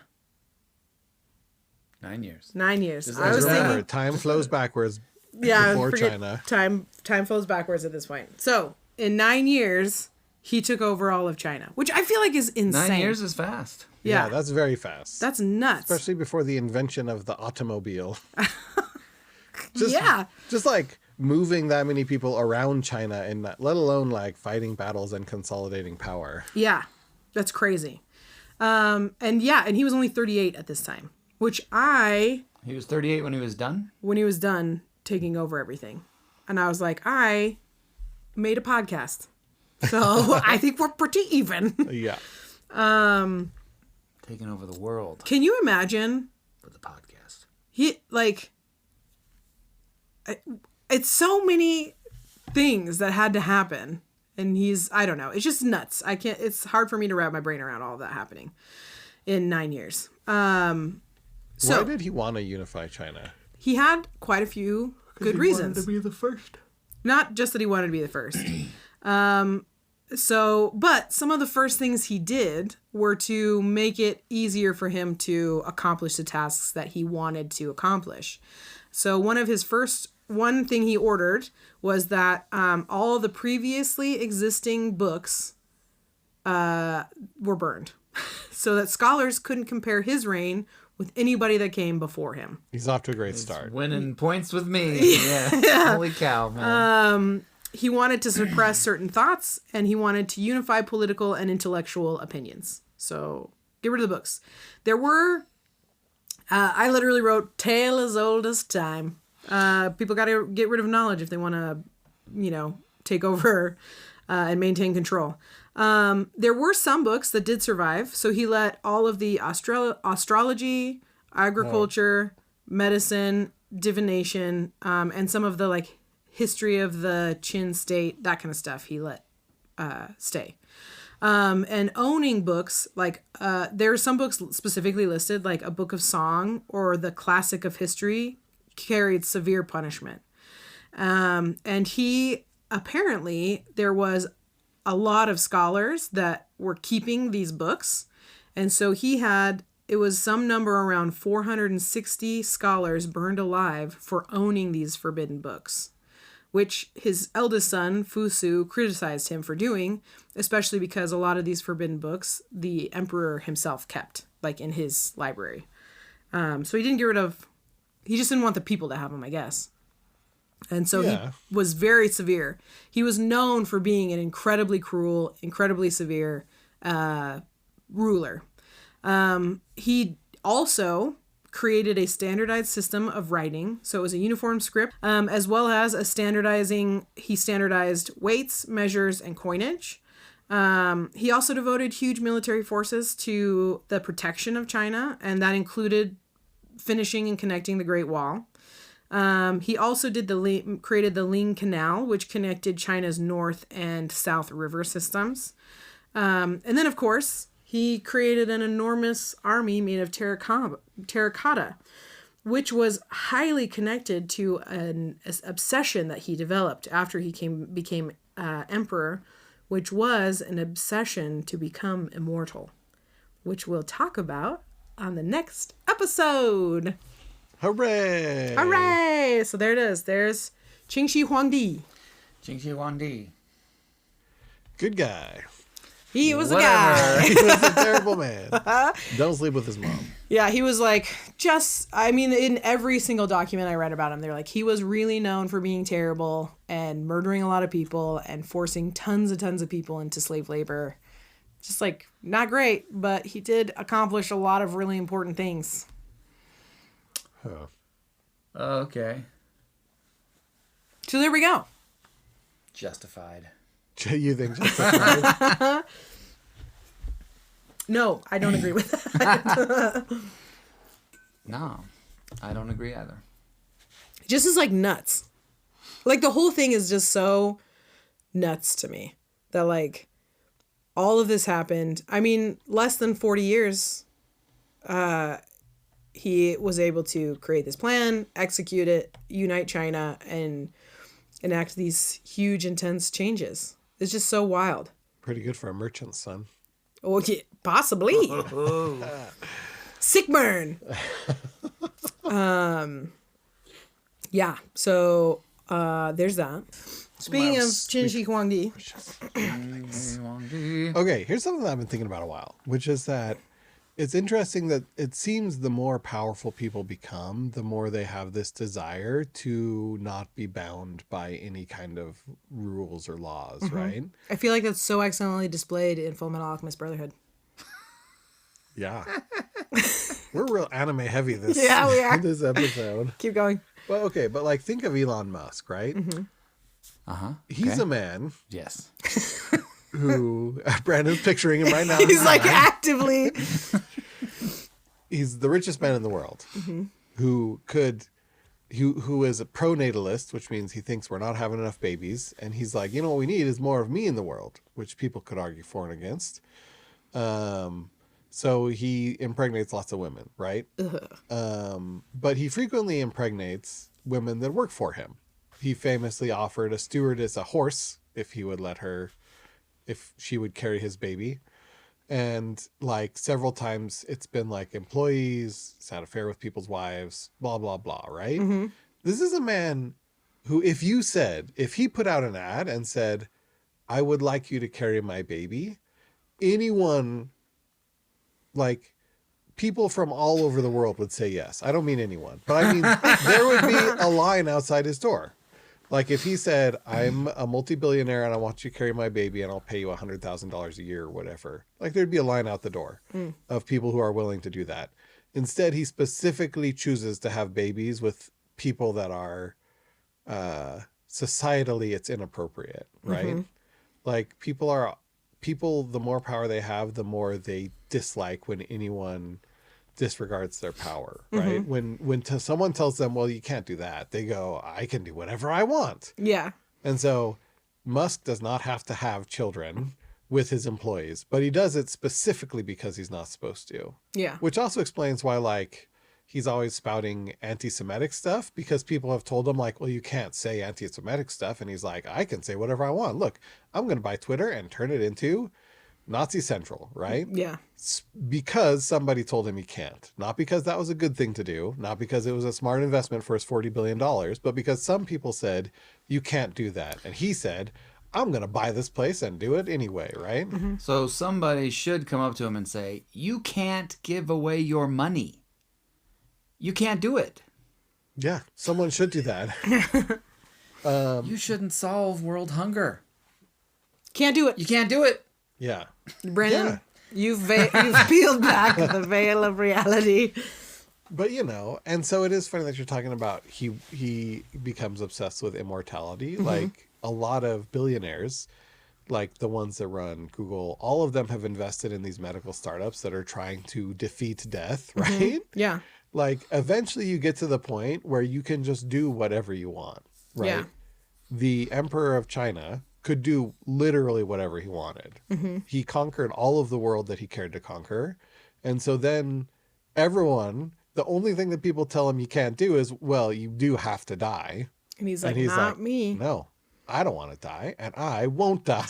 B: 9 years.
A: 9 years.
B: Just
A: I was
C: Remember,
A: thinking,
C: time flows backwards
A: yeah,
C: before
A: forget
C: China.
A: Time flows backwards at this point. So in 9 years, he took over all of China, which I feel like is insane.
B: 9 years is fast.
A: Yeah,
C: That's very fast.
A: that's nuts.
C: Especially before the invention of the automobile.
A: Yeah.
C: Just like moving that many people around China, and let alone like fighting battles and consolidating power.
A: Yeah, that's crazy. And he was only 38 at this time, which
B: He was 38 when he was done?
A: when he was done taking over everything. And I was like, I made a podcast. So I think we're pretty even.
C: Yeah.
B: Taking over the world
A: Can you imagine?
B: with the podcast.
A: It's so many things that had to happen. And I don't know. It's just nuts. It's hard for me to wrap my brain around all of that happening in 9 years. So
C: Why did he want to unify China?
A: he had quite a few good reasons.
C: to be the first.
A: Not just that he wanted to be the first. But some of the first things he did were to make it easier for him to accomplish the tasks that he wanted to accomplish. So one thing he ordered was that all of the previously existing books were burned so that scholars couldn't compare his reign with anybody that came before him.
C: He's off to a great start.
B: Winning points with me. Yeah. Holy cow, man.
A: He wanted to suppress certain thoughts, and he wanted to unify political and intellectual opinions. So get rid of the books. There were, I literally wrote, tale as old as time. People got to get rid of knowledge if they want to, take over and maintain control. There were some books that did survive. So he let all of the astrology, agriculture, medicine, divination, and some of the history of the Qin state, that kind of stuff he let stay. And owning books, there are some books specifically listed, like a book of song or the classic of history carried severe punishment. And apparently there was a lot of scholars that were keeping these books. And so it was some number around 460 scholars burned alive for owning these forbidden books, which his eldest son, Fusu, criticized him for doing, especially because a lot of these forbidden books the emperor himself kept, in his library. So he just didn't want the people to have them, I guess. And so he was very severe. He was known for being an incredibly cruel, incredibly severe ruler. He also created a standardized system of writing. So it was a uniform script, as well as he standardized weights, measures, and coinage. He also devoted huge military forces to the protection of China, and that included finishing and connecting the Great Wall. He also created the Ling Canal, which connected China's north and south river systems. And then, of course, he created an enormous army made of terracotta, which was highly connected to an obsession that he developed after he became emperor, which was an obsession to become immortal, which we'll talk about on the next episode.
C: Hooray!
A: Hooray! So there it is. There's Qin Shi Huangdi.
B: Qin Shi Huangdi.
C: Good guy.
A: He was a guy.
C: He was a terrible man. Don't sleep with his mom.
A: Yeah, he was like, in every single document I read about him, they're like, he was really known for being terrible and murdering a lot of people and forcing tons of people into slave labor. Just like, not great, but he did accomplish a lot of really important things.
C: Huh.
B: Okay.
A: So there we go.
B: Justified.
C: You think justified?
A: No, I don't agree with that.
B: No, I don't agree either.
A: Just is like nuts. Like the whole thing is just so nuts to me that like all of this happened. I mean, less than 40 years, he was able to create this plan, execute it, unite China, and enact these huge, intense changes. It's just so wild.
C: Pretty good for a merchant's son.
A: Oh, yeah, possibly. Sick burn. Yeah, so there's that. Speaking of Qin Shi Huangdi.
C: Okay, here's something that I've been thinking about a while, which is that it's interesting that it seems the more powerful people become, the more they have this desire to not be bound by any kind of rules or laws, right?
A: I feel like that's so excellently displayed in Full Metal Alchemist Brotherhood.
C: Yeah. We're real anime heavy this,
A: Yeah, we are.
C: this episode.
A: Keep going.
C: Well, okay, but like think of Elon Musk, right?
B: Uh-huh.
C: He's a man
B: Yes.
C: who Brandon's picturing him right now.
A: He's like actively.
C: He's the richest man in the world who is a pronatalist, which means he thinks we're not having enough babies. And he's like, you know, what we need is more of me in the world, which people could argue for and against. So he impregnates lots of women, right? But he frequently impregnates women that work for him. He famously offered a stewardess a horse if he would let her, if she would carry his baby. And like several times it's been like employees, he's had an affair with people's wives, blah, blah, blah, right? This is a man who, if he put out an ad and said, I would like you to carry my baby, anyone, like people from all over the world would say yes. I don't mean anyone, but I mean, there would be a line outside his door. Like if he said, I'm a multi-billionaire and I want you to carry my baby and I'll pay you $100,000 a year or whatever. Like there'd be a line out the door of people who are willing to do that. Instead, he specifically chooses to have babies with people that are societally, it's inappropriate, right? Like people, the more power they have, the more they dislike when anyone disregards their power, right? When someone tells them, well, you can't do that, they go, I can do whatever I want.
A: Yeah.
C: And so Musk does not have to have children with his employees, but he does it specifically because he's not supposed to.
A: Yeah.
C: Which also explains why, like, he's always spouting anti-Semitic stuff, because people have told him, like, well, you can't say anti-Semitic stuff. And he's like, I can say whatever I want. Look, I'm going to buy Twitter and turn it into Nazi Central, right?
A: Yeah.
C: Because somebody told him he can't. Not because that was a good thing to do, not because it was a smart investment for his $40 billion, but because some people said, you can't do that. And he said, I'm going to buy this place and do it anyway, right?
B: So somebody should come up to him and say, you can't give away your money. You can't do it.
C: Yeah, someone should do that.
B: You shouldn't solve world hunger.
A: Can't do it.
B: You can't do it.
C: Yeah.
A: Brandon, you've peeled back the veil of reality.
C: But, you know, and so it is funny that you're talking about he becomes obsessed with immortality. Like a lot of billionaires, like the ones that run Google, all of them have invested in these medical startups that are trying to defeat death, right?
A: Yeah.
C: like eventually you get to the point where you can just do whatever you want, right?
A: Yeah.
C: The Emperor of China could do literally whatever he wanted. He conquered all of the world that he cared to conquer. And so then everyone, the only thing that people tell him you can't do is, well, you do have to die.
A: And he's like, not me.
C: No, I don't want to die, and I won't die.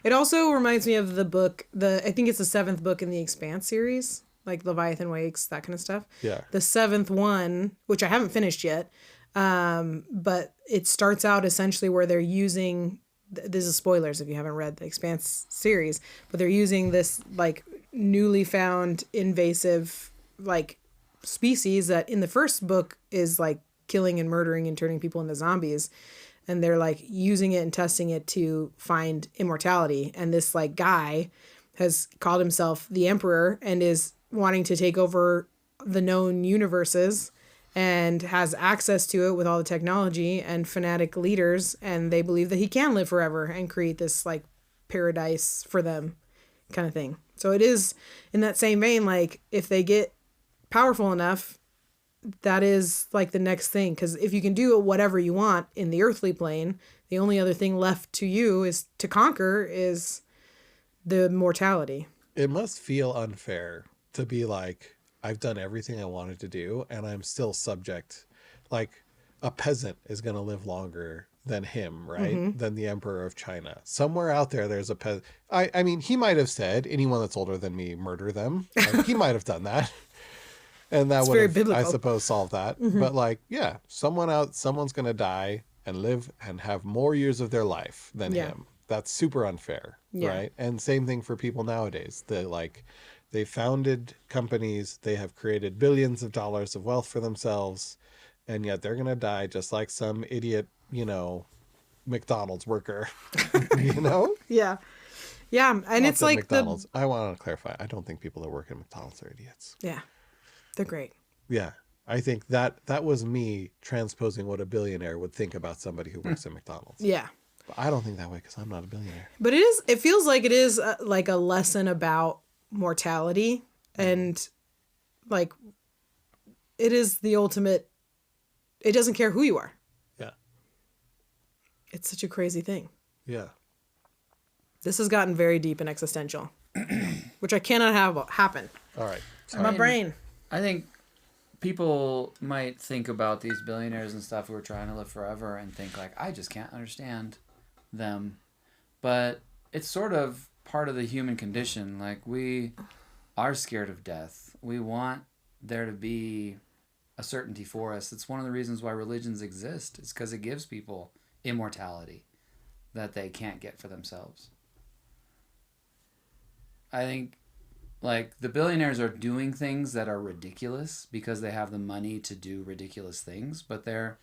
A: It also reminds me of the book, I think it's the 7th book in the Expanse series, like Leviathan Wakes, that kind of stuff.
C: Yeah.
A: The 7th one, which I haven't finished yet, but it starts out essentially where they're using, this is spoilers if you haven't read the Expanse series, but they're using this like newly found invasive like species that in the first book is like killing and murdering and turning people into zombies. And they're like using it and testing it to find immortality. And this like guy has called himself the Emperor and is wanting to take over the known universes and has access to it with all the technology and fanatic leaders. And they believe that he can live forever and create this like paradise for them kind of thing. So it is in that same vein, like if they get powerful enough, that is like the next thing. Because if you can do whatever you want in the earthly plane, the only other thing left to you is to conquer is the mortality.
C: It must feel unfair to be like, I've done everything I wanted to do and I'm still subject. Like a peasant is going to live longer than him, right? Than the Emperor of China. Somewhere out there, there's a peasant. I mean, he might have said, anyone that's older than me, murder them. Like, he might have done that. And that would have, I suppose, solved that. But like, yeah, someone's going to die and live and have more years of their life than him. That's super unfair, right? And same thing for people nowadays. They founded companies, they have created billions of dollars of wealth for themselves, and yet they're going to die just like some idiot, McDonald's worker,
A: Yeah. Yeah. And it's like
C: McDonald's. I want to clarify. I don't think people that work at McDonald's are idiots.
A: Yeah. They're great.
C: Yeah. I think that was me transposing what a billionaire would think about somebody who works at McDonald's.
A: Yeah.
C: But I don't think that way because I'm not a billionaire.
A: But it feels like it is like a lesson about mortality and like it is the ultimate, it doesn't care who you are.
C: Yeah.
A: It's such a crazy thing.
C: Yeah.
A: This has gotten very deep and existential, which I cannot have happen.
C: All right.
A: My brain.
B: I think people might think about these billionaires and stuff who are trying to live forever and think like, I just can't understand them. But it's sort of part of the human condition. Like we are scared of death. We want there to be a certainty for us. It's one of the reasons why religions exist. It's because it gives people immortality that they can't get for themselves. I think like the billionaires are doing things that are ridiculous because they have the money to do ridiculous things, but they're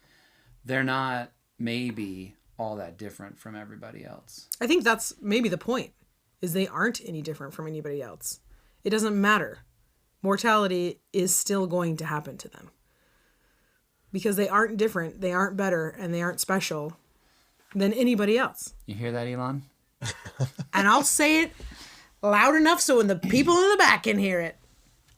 B: not maybe all that different from everybody else.
A: I think that's maybe the point, is they aren't any different from anybody else. It doesn't matter. Mortality is still going to happen to them. Because they aren't different, they aren't better, and they aren't special than anybody else.
B: You hear that, Elon?
A: And I'll say it loud enough so when the people in the back can hear it.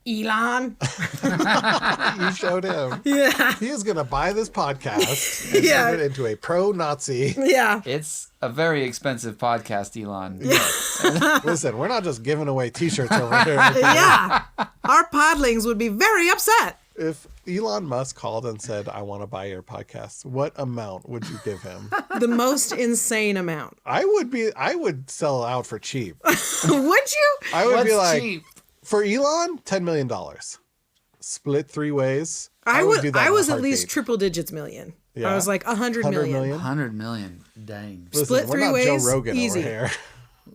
A: Elon.
C: You showed him.
A: Yeah.
C: He is going to buy this podcast and turn it into a pro-Nazi.
A: Yeah.
B: It's a very expensive podcast, Elon.
C: Yeah. Listen, we're not just giving away t-shirts over here.
A: Yeah. Our podlings would be very upset.
C: If Elon Musk called and said, I want to buy your podcast, what amount would you give him?
A: The most insane amount.
C: I would sell out for cheap.
A: Would you?
C: I would be
B: What's
C: like,
B: cheap?
C: for Elon, $10 million. Split 3 ways.
A: I
C: would do that
A: I
C: in a
A: was at least
C: heartbeat.
A: triple digits million.
C: Yeah.
A: I was like 100 million.
B: 100 million. Dang.
C: Listen,
A: Split
C: we're
A: 3
C: not
A: ways,
C: Joe Rogan
A: easy.
C: over here.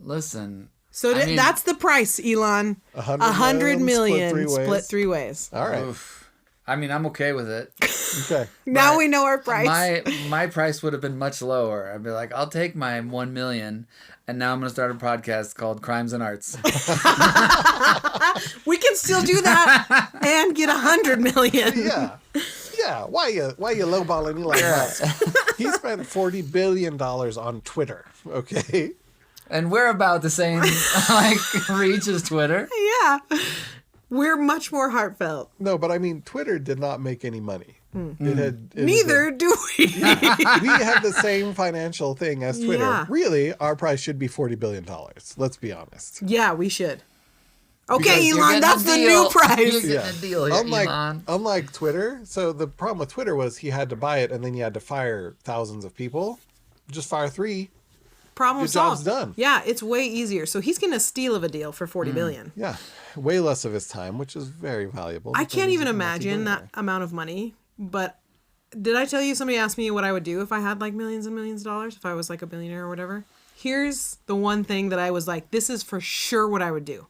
B: Listen.
A: So
B: I mean,
A: that's the price, Elon.
C: 100
A: million
C: split 3 ways.
A: split 3 ways.
C: All right.
B: oof. I mean, I'm okay with it.
C: Okay.
A: Now
B: But
A: we know our price.
B: My price would have been much lower. I'd be like, I'll take my 1 million, and now I'm gonna start a podcast called Crimes and Arts.
A: We can still do that and get 100 million.
C: Yeah. Yeah. Why you lowballing Elon Musk? He spent $40 billion on Twitter. Okay.
B: And we're about the same like reach as Twitter.
A: Yeah. We're much more heartfelt.
C: No, but I mean, Twitter did not make any money.
A: Neither do we.
C: We have the same financial thing as Twitter.
A: Yeah.
C: Really, our price should be $40 billion. Let's be honest.
A: Yeah, we should.
B: Because
A: Okay,
B: you're
A: Elon,
B: getting
A: that's
B: a
A: the
B: deal.
A: new price.
B: You're getting a deal here, Elon.
C: Unlike Twitter, so the problem with Twitter was he had to buy it and then you had to fire thousands of people. Just fire 3.
A: Problem
C: Your
A: solved.
C: job's done.
A: Yeah, it's way easier. So he's getting a steal of a deal for $40 billion.
C: Yeah, way less of his time, which is very valuable.
A: I
C: because
A: can't
C: he's
A: even
C: a
A: imagine that
C: multi-billionaire.
A: amount of money. But did I tell you somebody asked me what I would do if I had like millions and millions of dollars, if I was like a billionaire or whatever? Here's the one thing that I was like, this is for sure what I would do.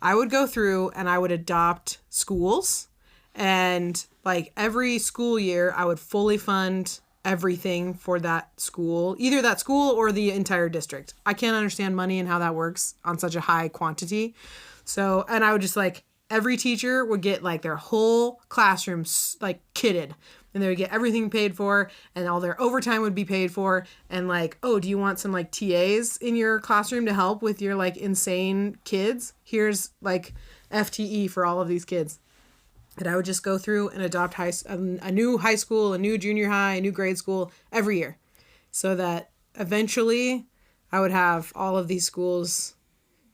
A: I would go through and I would adopt schools, and like every school year I would fully fund everything for that school, either that school or the entire district. I can't understand money and how that works on such a high quantity. So, and I would just like, every teacher would get like their whole classroom like kitted, and they would get everything paid for, and all their overtime would be paid for. And like, oh, do you want some like TAs in your classroom to help with your like insane kids? Here's like FTE for all of these kids. And I would just go through and adopt a new high school, a new junior high, a new grade school every year, so that eventually I would have all of these schools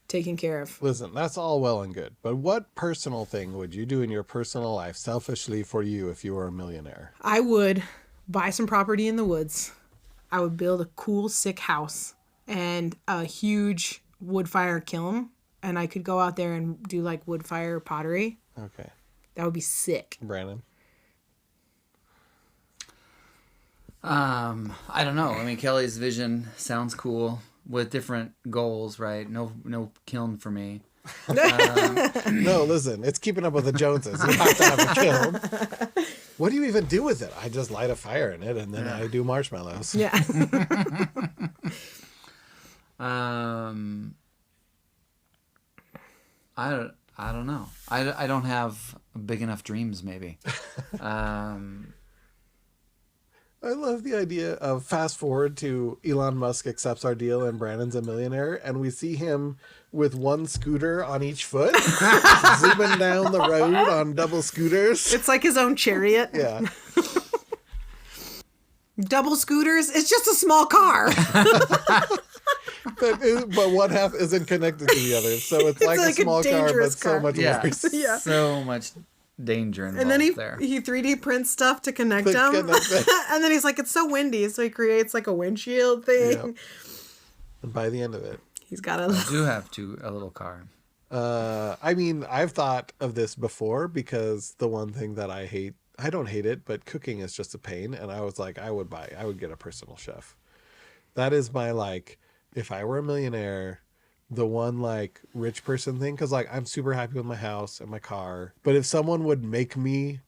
A: taken care of.
C: Listen, that's all well and good, but what personal thing would you do in your personal life selfishly for you if you were a millionaire?
A: I would buy some property in the woods. I would build a cool, sick house and a huge wood fire kiln, and I could go out there and do like wood fire pottery.
C: Okay.
A: That would be sick.
C: Brandon?
B: I don't know. I mean, Kelly's vision sounds cool with different goals, right? No kiln for me.
C: No, listen, it's keeping up with the Joneses. You have to have a kiln. What do you even do with it? I just light a fire in it and then I do marshmallows.
A: Yeah.
B: I don't know. I don't have big enough dreams, maybe.
C: I love the idea of fast forward to Elon Musk accepts our deal and Brandon's a millionaire, and we see him with one scooter on each foot, zooming down the road on double scooters.
A: It's like his own chariot.
C: Yeah.
A: Double scooters. It's just a small car.
C: But one half isn't connected to the other, so it's like a small car, but
A: dangerous
C: so
A: car.
C: much
B: Yeah.
C: worse.
A: Yeah.
B: So much danger involved
A: And then
B: there.
A: he 3D prints stuff to connect
C: To
A: them.
C: connect them.
A: And then he's like, it's so windy. So he creates like a windshield thing.
C: Yep. And by the end of it,
A: He's got a...
B: I do have a little car.
C: I mean, I've thought of this before because the one thing that I hate, I don't hate it, but cooking is just a pain. And I was like, I would get a personal chef. That is my, like, if I were a millionaire, the one like rich person thing. Cause like I'm super happy with my house and my car. But if someone would make me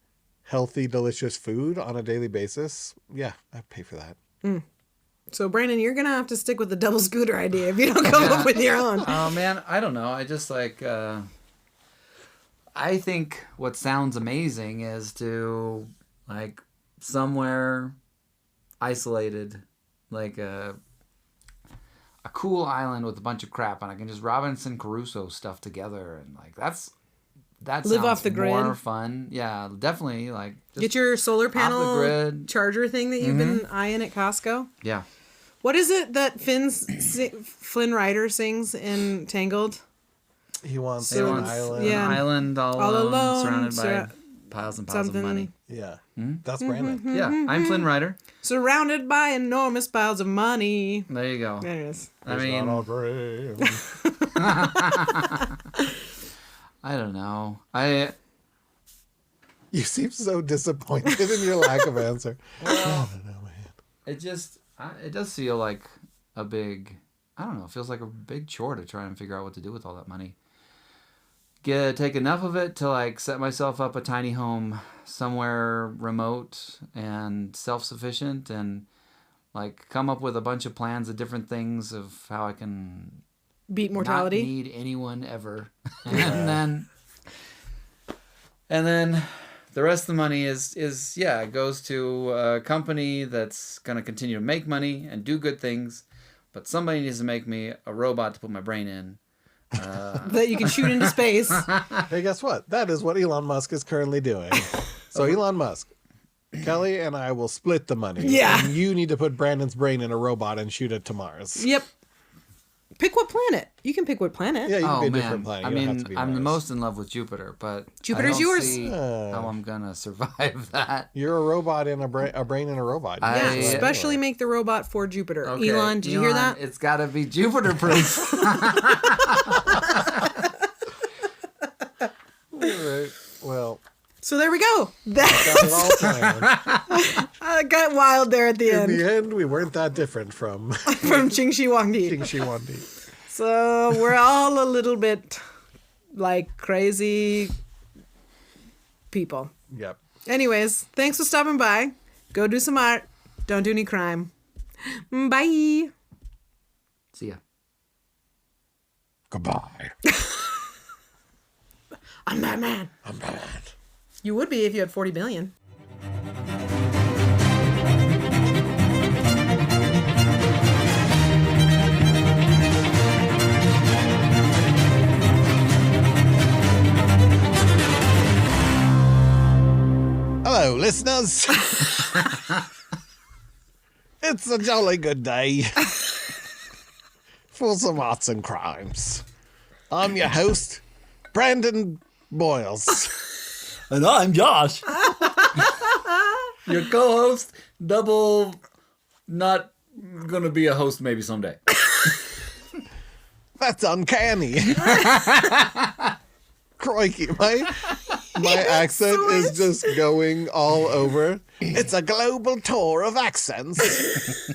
C: healthy, delicious food on a daily basis, yeah, I'd pay for that.
A: So, Brandon, you're going to have to stick with the double scooter idea if you don't come up with your own.
B: Oh man, I don't know. I just like I think what sounds amazing is to like somewhere isolated, like a cool island with a bunch of crap, and I can just Robinson Crusoe stuff together, and like that
A: Live
B: sounds
A: off the grid.
B: more fun. Yeah, definitely. Like just
A: Get your solar
B: off the
A: panel
B: grid.
A: charger thing that you've been eyeing at Costco.
B: Yeah.
A: What is it that Flynn Rider sings in Tangled?
C: He wants
A: So
C: an
A: it's-
C: island.
A: yeah.
B: An island all
A: alone,
B: surrounded by
A: surra-
B: piles and piles
A: something.
B: of money.
C: Yeah. That's Brandon.
B: Yeah, I'm Flynn Rider.
A: Surrounded by enormous piles of money.
B: There you go.
A: There it is.
B: I
C: It's
B: mean,
C: not all gray.
B: I don't know.
C: You seem so disappointed in your lack of answer.
B: It does feel like a big, I don't know, it feels like a big chore to try and figure out what to do with all that money. Take enough of it to like set myself up a tiny home somewhere remote and self-sufficient, and like come up with a bunch of plans of different things of how I can
A: Beat
B: not
A: mortality.
B: need anyone ever. and then the rest of the money is it goes to a company that's going to continue to make money and do good things, but somebody needs to make me a robot to put my brain in,
A: that you can shoot into space.
C: Hey, guess what? That is what Elon Musk is currently doing. So Elon Musk, Kelly and I will split the money.
A: Yeah.
C: And you need to put Brandon's brain in a robot and shoot it to Mars.
A: Yep. Pick what planet. You can pick what planet.
C: Yeah, you can
B: Oh
C: be a different
B: man,
C: planet.
B: I
C: You don't have
B: mean,
C: to be
B: I'm the
C: Mars.
B: most in love with Jupiter, but
A: Jupiter's
B: I don't
A: yours.
B: see how I'm gonna survive that.
C: You're a robot in a brain in a robot.
B: I-
A: Yeah,
B: Yeah.
A: especially make the robot for Jupiter.
B: Okay,
A: Elon, did you hear that?
B: It's got to be Jupiter proof.
C: All right. Well,
A: So there we go.
C: got it all planned.
A: I got wild there at the
C: In
A: end
C: the end, we weren't that different from
A: from Qin Shi Huangdi.
C: Qin Shi Huangdi.
A: So we're all a little bit like crazy people.
C: Yep.
A: Anyways, thanks for stopping by. Go do some art. Don't do any crime. Bye.
B: See ya.
C: Goodbye.
A: I'm Batman.
C: I'm bad.
A: You would be if you had 40 billion.
C: Hello, listeners. It's a jolly good day for some arts and crimes. I'm your host, Brandon Boyles.
B: And I'm Josh. Your co-host, double, not gonna be a host maybe someday.
C: That's uncanny. Crikey, my accent is just going all over. It's a global tour of accents.